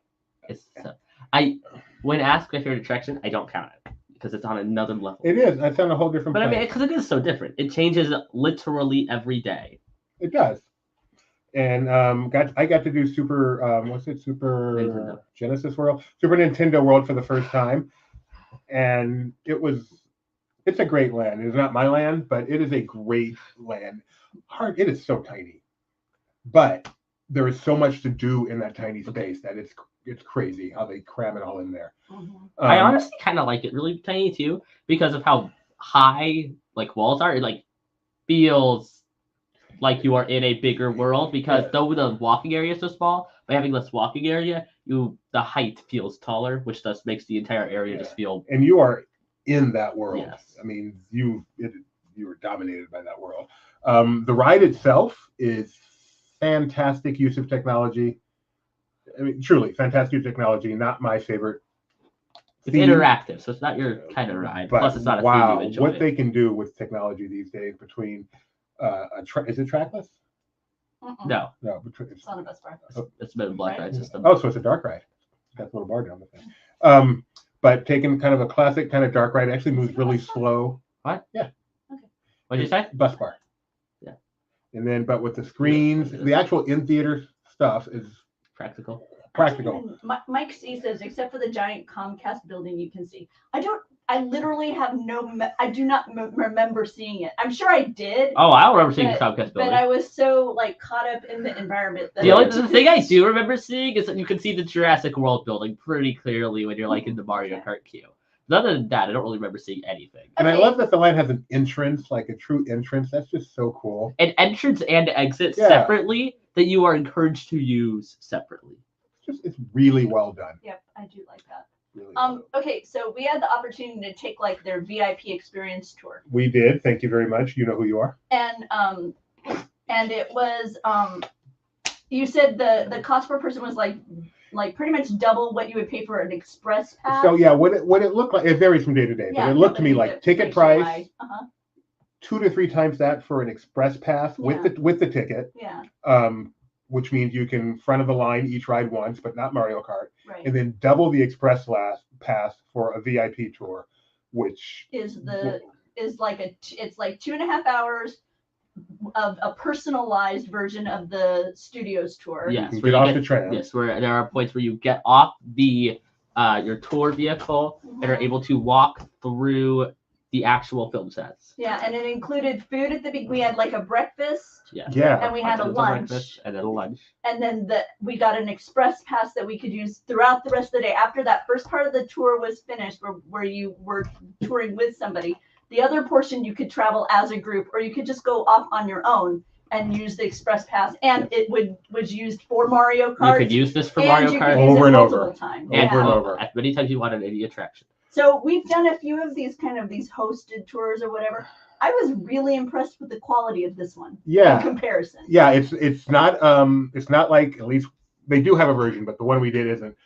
When asked my favorite attraction, I don't count it because it's on another level. It is. It's on a whole different. But place. I mean, because it is so different. It changes literally every day. It does. And I got to do Super Nintendo. Genesis World, Super Nintendo World for the first time, and it's a great land. It's not my land, but it is a great land. It is so tiny, but there is so much to do in that tiny space that it's crazy how they cram it all in there. Mm-hmm. I honestly kind of like it really tiny too because of how high like walls are. It like feels like you are in a bigger world because though the walking area is so small, by having less walking area, the height feels taller, which thus makes the entire area just feel. And you are in that world. Yes. I mean, you were dominated by that world. The ride itself is fantastic use of technology. I mean, truly fantastic use of technology. Not my favorite. It's interactive, so it's not your kind of ride. But plus, it's not a wow, theme you enjoy. what they can do with technology these days between is it trackless? No, It's not a best ride. It's been a black ride system. Oh, so it's a dark ride. Got a little bar down the thing. But taking kind of a classic kind of dark ride, actually moves really slow. What? Yeah. Okay. What'd you say? Bus bar. Yeah. And then, but with the screens, the actual in-theater stuff is practical. Mike C says, except for the giant Comcast building you can see. I literally have I do not remember seeing it. I'm sure I did. Oh, I don't remember seeing the Comcast building. But I was so like caught up in the environment. The thing I do remember seeing is that you can see the Jurassic World building pretty clearly when you're like in the Mario Kart queue. Other than that, I don't really remember seeing anything. And I love that the land has an entrance, like a true entrance. That's just so cool. An entrance and exit separately that you are encouraged to use separately. It's really well done. Yep, I do like that. Really okay, so we had the opportunity to take like their VIP experience tour. We did. Thank you very much. You know who you are. And it was you said the cost per person was like pretty much double what you would pay for an express pass. So yeah, what it looked like, it varies from day to day, but it looked to me like ticket price 2 to 3 times that for an express pass with the ticket. Yeah. Which means you can front of the line each ride once, but not Mario Kart. Right. And then double the express pass for a VIP tour, which is like it's like 2.5 hours of a personalized version of the studios tour. Yes, you get off the tram. Yes, where there are points where you get off the your tour vehicle and are able to walk through the actual film sets. Yeah, and it included food at the beginning. We had like a breakfast. Yeah. And we had a lunch. And then a lunch. And then we got an express pass that we could use throughout the rest of the day. After that first part of the tour was finished, where you were touring with somebody, the other portion you could travel as a group, or you could just go off on your own and use the express pass. And it was used for Mario Kart. You could use this for Mario Kart over and over. Over and over. As many times you want on any attraction. So we've done a few of these hosted tours or whatever. I was really impressed with the quality of this one. Yeah. In comparison. Yeah, it's not like, at least they do have a version, but the one we did isn't.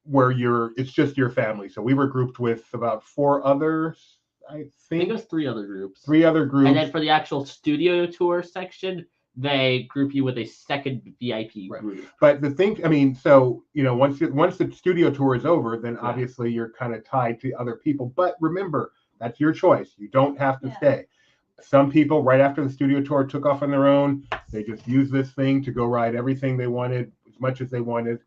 Where it's just your family. So we were grouped with about 4 others, I think. It was 3 other groups. 3 other groups. And then for the actual studio tour section, they group you with a second VIP group. But the thing, I mean, so, once the studio tour is over, then obviously you're kind of tied to other people. But remember, that's your choice. You don't have to stay. Some people, right after the studio tour, took off on their own. They just used this thing to go ride everything they wanted, as much as they wanted.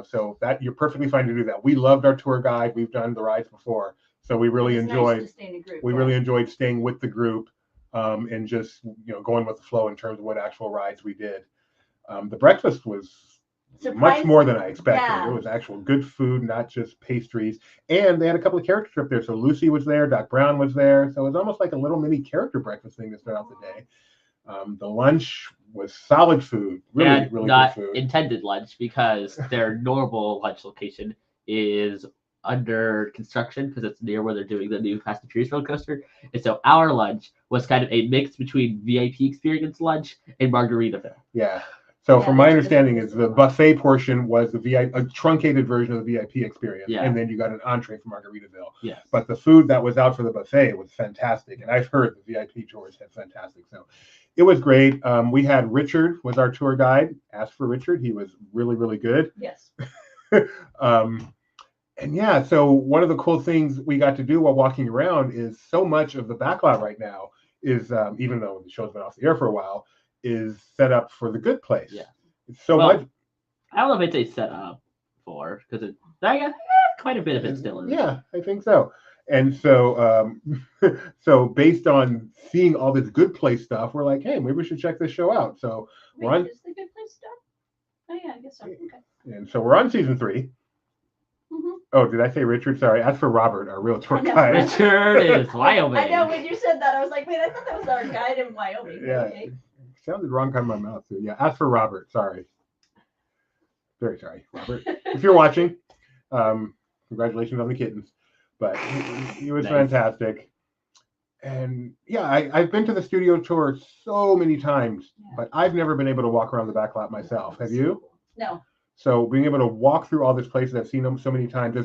So that you're perfectly fine to do that. We loved our tour guide. We've done the rides before, so we really enjoyed. Nice to stay in a group, really enjoyed staying with the group, and just going with the flow in terms of what actual rides we did. The breakfast was much more than I expected. Yeah. It was actual good food, not just pastries. And they had a couple of characters up there. So Lucy was there, Doc Brown was there. So it was almost like a little mini character breakfast thing to start out the day. The lunch was solid food, really not good food. intended lunch because their normal lunch location is under construction because it's near where they're doing the new Fast and Furious roller coaster. And so our lunch was kind of a mix between VIP experience lunch and Margaritaville. Yeah. So Yeah, from my that's understanding what is the buffet portion was the VIP, a truncated version of the VIP experience. Yeah. And then you got an entree from Margaritaville. Yes. But the food that was out for the buffet was fantastic. And I've heard the VIP tours had fantastic. So it was great. We had Richard was our tour guide. Asked for Richard. He was really, really good. Yes. And yeah, so one of the cool things we got to do while walking around is so much of the backlot right now is, even though the show's been off the air for a while, is set up for the good place. Yeah. It's so Well, much. I don't know if it's a set up for because quite a bit of it still is. Yeah, I think so. And so, so based on seeing all this good place stuff, we're like, hey, maybe we should check this show out. So Wait, we're on, is the good place stuff? Oh yeah, I guess so. Okay. and so we're on season 3. Mhm. Oh, did I say Richard? Sorry. As for Robert, our real tour I know. guide. Richard is Wyoming. I know when you said that, I was like, wait, I thought that was our guide in Wyoming. Yeah, Okay. sounded wrong out of my mouth too. Yeah, as for Robert, sorry. Very sorry, Robert. If you're watching, congratulations on the kittens. But he was Nice. fantastic. And yeah, I've been to the studio tour so many times, Yeah. but I've never been able to walk around the back lot myself. Have you? No. So being able to walk through all this places, I've seen them so many times,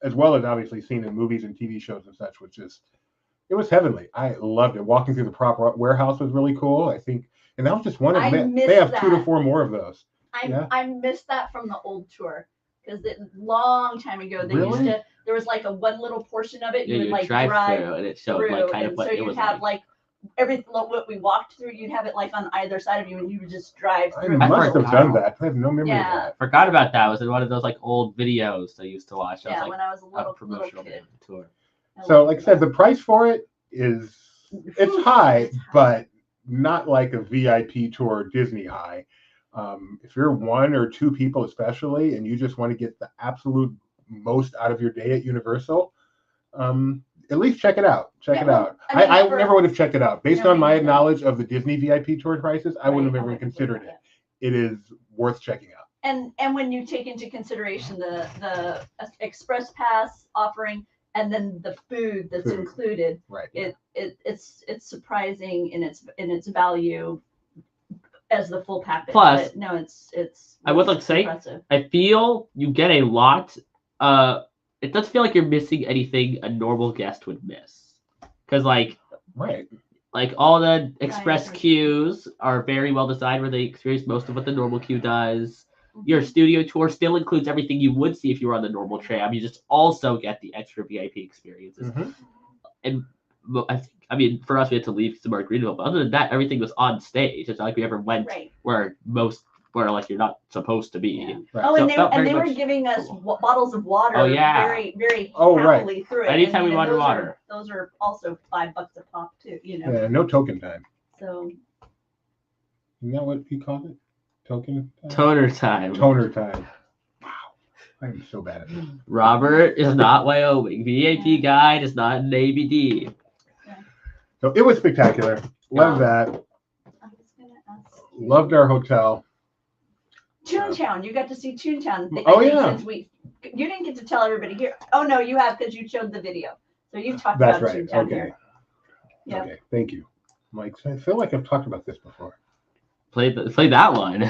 as well as obviously seen in movies and TV shows and such, which is, it was heavenly. I loved it. Walking through the prop warehouse was really cool. I think, and that was just one of I them. missed They have 2 to that. 4 more of those. Yeah. I missed that from the old tour because long time ago they Really? used to. There was like a one little portion of it Yeah, you would you like drive drive through and it showed through, like kind of and what so it you'd was have like everything what we walked through. You'd have it like on either side of you, and you would just drive I through. must have forgot. done that. I have no memory Yeah. of that. Forgot about that. It was in one of those like old videos I used to watch. That Yeah, was when like I was a a little promotional kid. tour. So like I said, the price for it is, it's high, but not like a VIP tour Disney high. If you're 1 or 2 people especially, and you just want to get the absolute most out of your day at Universal, at least check it out. Check Yeah, it well, out. I mean, I for- never would have checked it out. Based No, on me my neither. knowledge of the Disney VIP tour prices, I wouldn't Right, have ever wouldn't considered have it. It is worth checking out. And when you take into consideration the express pass offering and then the food that's Food. included, Right. it's surprising in its value as the full package. Plus, but no, it's I would like to say, impressive. I feel you get a lot. It doesn't feel like you're missing anything a normal guest would miss, because like Right. all the express agree. queues are very well designed, where they experience most of what the normal queue does. Your studio tour still includes everything you would see if you were on the normal tram. You just also get the extra VIP experiences. Mhm. And I mean, for us, we had to leave to Margaritaville, but other than that, everything was on stage. It's not like we ever went Right. where like you're not supposed to be. Yeah. Right. Oh, So and it felt they very were much giving us cool. bottles of water. Oh, yeah. Very very Oh, right. happily through it. Anytime And, we wanted those water. those are also $5 a pop too. Yeah, no token time. So Isn't that what you called it? Token time? Toner time. Toner time. Wow. I'm so bad at this. Robert is not Wyoming. VIP guide is not an ABD. So it was spectacular. Love that. I was gonna ask. Loved our hotel. Toontown. You got to see Toontown. Oh, I think yeah. Since you didn't get to tell everybody here. Oh no, you have because you showed the video. So you've talked That's about right. Toontown Okay. here. Yeah. Okay. Thank you, Mike. I feel like I've talked about this before. Play that one.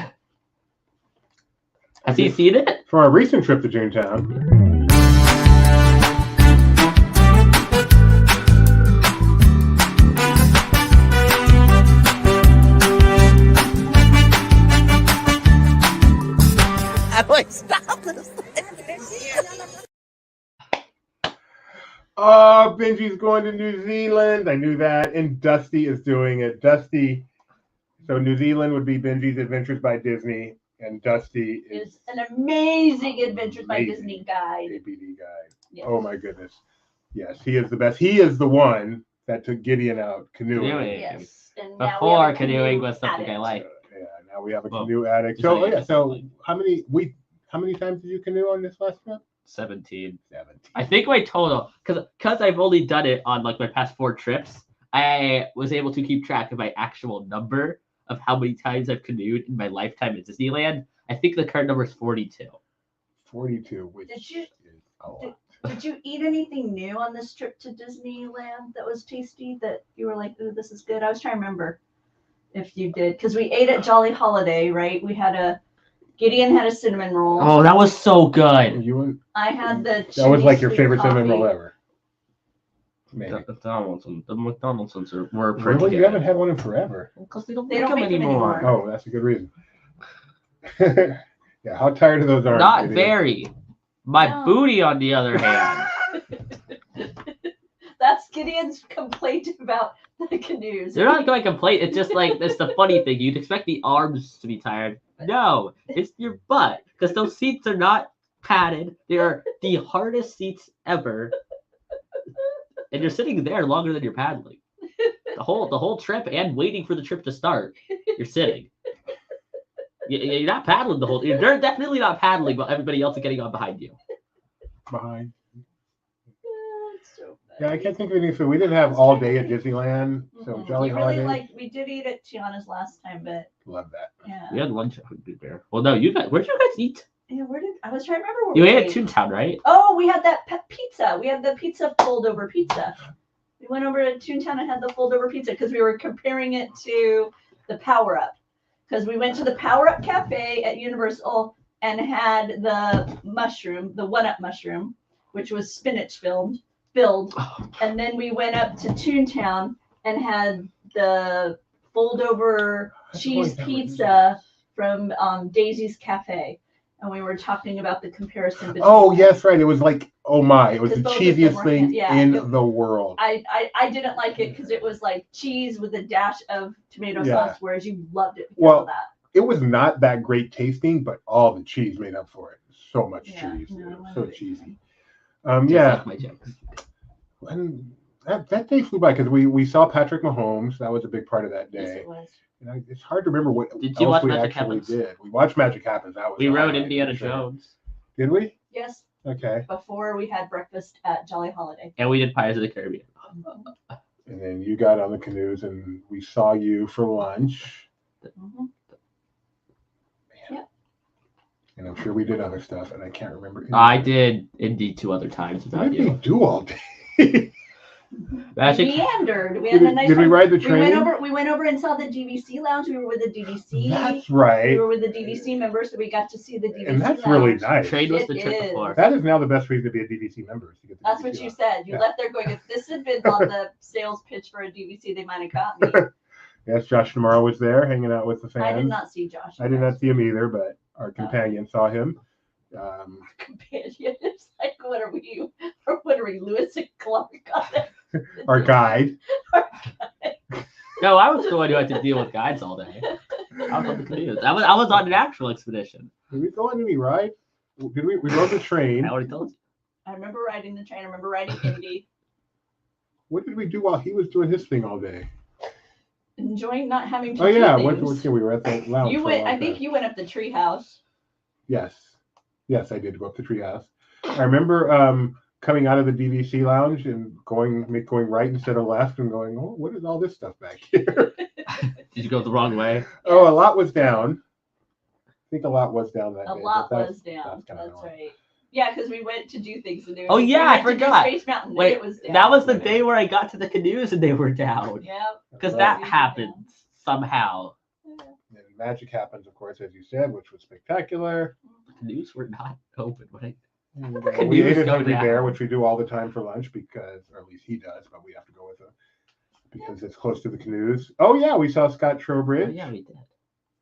Has he seen it? For our recent trip to Toontown. Oh, Benji's going to New Zealand. I knew that. And Dusty is doing it. Dusty. So New Zealand would be Benji's Adventures by Disney. And Dusty is Is an amazing Adventures by Amazing. Disney guide. ABD guy. Yeah. Oh my goodness. Yes, he is the best. He is the one that took Gideon out canoeing. Canoeing. Yes. And now we Before have a canoeing canoe was something I addict. liked. Yeah, now we have a Well, canoe addict. it's So not yeah, so like- how many times did you canoe on this last trip? 17. 17. I think my total, because I've only done it on like my past 4 trips, I was able to keep track of my actual number of how many times I've canoed in my lifetime at Disneyland. I think the current number is 42. 42, which Did you- is a lot. Did you eat anything new on this trip to Disneyland that was tasty that you were like, ooh, this is good? I was trying to remember if you did, because we ate at Jolly Holiday, right? Gideon had a cinnamon roll. Oh, that was so good. I had the That was like your sweet favorite cinnamon coffee. roll ever. Maybe. The McDonald's ones were pretty Really? good. You haven't had one in forever. Because they don't They make don't them make them anymore. anymore. Oh, that's a good reason. Yeah, how tired of those are you? Not Gideon? very. My No. booty, on the other hand. That's Gideon's complaint about the canoes. They're not going to complain. It's just like, that's the funny thing. You'd expect the arms to be tired. No, it's your butt. Because those seats are not padded. They are the hardest seats ever. And you're sitting there longer than you're paddling. The whole trip and waiting for the trip to start, you're sitting. You're not paddling the whole. You're definitely not paddling while everybody else is getting on behind you. Behind. It's so Yeah, I funny. can't think of any food. We didn't have all day at Disneyland, so Mhm. Jolly You really Holiday. we did eat at Tiana's last time, but Love that. yeah. We had lunch at Food Bear. Well, no, you guys. Where'd you guys eat? Yeah, I was trying to remember where You we ate at ate. Toontown, right? Oh, we had that pizza. We had the pizza fold over pizza. We went over to Toontown and had the fold over pizza because we were comparing it to the Power Up. Because we went to the Power Up Cafe at Universal and had the mushroom, the 1-Up mushroom, which was spinach filled. And then we went up to Toontown and had the fold over cheese pizza from Daisy's Cafe. And we were talking about the comparison between. Oh, yes, right. It was like, oh my, it was the Because both of them cheesiest were thing yeah, in it- the world. I didn't like it because it was like cheese with a dash of tomato Yeah. sauce, whereas you loved it because Well, of that. It was not that great tasting, but all the cheese made up for it. So much Yeah, cheese. no, It was I so agree. cheesy. Just Yeah. like my jokes. And that day flew by because we saw Patrick Mahomes. That was a big part of that Yes, day. it was. And it's hard to remember what Did you else watch we Magic actually Happens? did. We watched Magic Happens. That was We the rode highlight, Indiana for sure. Jones. Did we? Yes, Okay. before we had breakfast at Jolly Holiday. And we did Pirates of the Caribbean. And then you got on the canoes and we saw you for lunch. Mhm. And I'm sure we did other stuff and I can't remember. I did indeed 2 other times What without did we you. do all day? Magic. Meandered. We had a nice Did we time. ride the We went train? over. We went over and saw the DVC lounge. We were with the DVC. That's We right. were with the DVC members, so we got to see the DVC. And that's lounge. really nice. Trade was It the trip is. before. That is now the best reason to be a DVC member. Is to get the That's DVC what you lounge. said. You Yeah. left there going, if this had been on the sales pitch for a DVC, they might have got me. Yes, Josh tomorrow was there hanging out with the fans. I did not see Josh. I did not see him either, but our companion saw him. Companion. It's like, what are we, Lewis and Clark on it? Our guide. No, I was the one who had to deal with guides all day. I was on the canoes. I was on an actual expedition. Did we go on any ride? Did we? We rode the train. I already told you. I remember riding the train. I remember riding Indy. What did we do while he was doing his thing all day? Enjoying not having to Oh do yeah, things. we were at the lounge. You for a went. long I think time. you went up the treehouse. Yes, I did go up the treehouse. I remember coming out of the DVC lounge and going right instead of left and going, oh, what is all this stuff back here? Did you go the wrong way? Oh, a lot was down. I think a lot was down that A day. lot but was down. that's kinda That's annoying. right. Yeah, because we went to do things and they were Oh, like, yeah, we I went to do forgot. Space Mountain and Wait, it was down. that was the day where I got to the canoes and they were down. Yeah. Because Right. that happened somehow. And Magic Happens, of course, as you said, which was spectacular. The canoes were not open. When And, Canoes we ate at go Hungry down. Bear, which we do all the time for lunch because, or at least he does, but we have to go with him because it's close to the canoes. Oh yeah, we saw Scott Oh, Trowbridge. yeah, we did.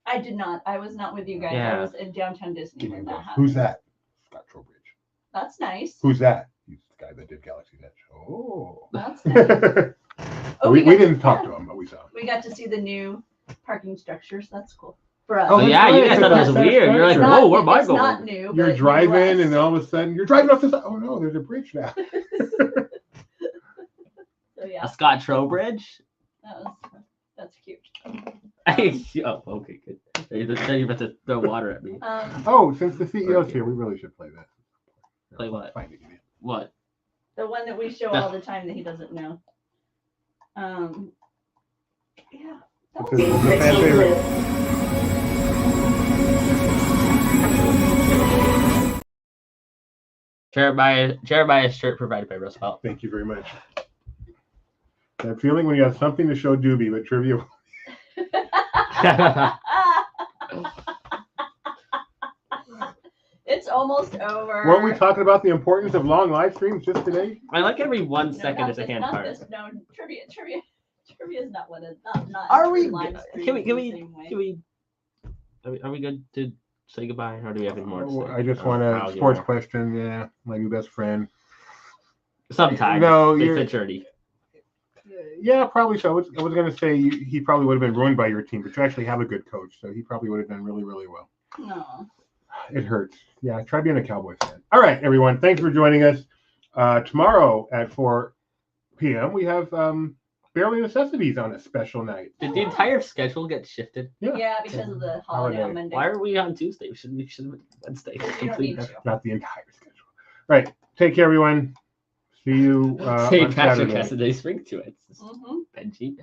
I did not. I was not with you guys. Yeah. I was in downtown Disney Give me when one. that happened. Who's that? Scott Trowbridge. That's nice. Who's that? He's the guy that did Galaxy's Edge. Oh. That's nice. Oh, we got didn't talk yeah. to him, but we saw him. We got to see the new parking structures. That's cool for us. Oh, that's yeah, right, you guys it's thought a it was nice weird. You're like, structure. whoa, where am I It's not going? new. You're but driving, nonetheless. and all of a sudden you're driving off the side. Oh no, there's a bridge now. So yeah, A Scott Trowbridge? that's cute. Oh, okay, good. You're about to throw water at me. Oh, since the CEO's here, we really should play that. Play what? Find it, idiot. What? The one that we show all the time that he doesn't know. Yeah. That This is was the fan favorite. Jeremiah's shirt provided by Roosevelt. Thank you very much. That feeling when you have something to show Doobie, but trivia. It's almost over. Weren't we talking about the importance of long live streams just today? I like every 1 No, second not is a this- hand not card. this, no, trivia is not what it. Not Are we? live Can we? streams the same way. Are we good to say goodbye, or do we have any more to say? I just want a sports question. Yeah, my new best friend. Sometimes. No, it's you're- maturity. Yeah, probably so. I was going to say he probably would have been ruined by your team, but you actually have a good coach, so he probably would have done really, really well. No. It hurts. Yeah, try being a Cowboys fan. All right, everyone. Thanks for joining us. Tomorrow at 4 p.m. we have Barely Necessities on a special night. Did the entire schedule get shifted? Yeah, because of the holiday on Monday. Why are we on Tuesday? We should have been Wednesday. We don't Complete. need to. Not the entire schedule. Right. Take care, everyone. See you Say on Patrick Saturday. has a nice ring to it. Mhm. Benji.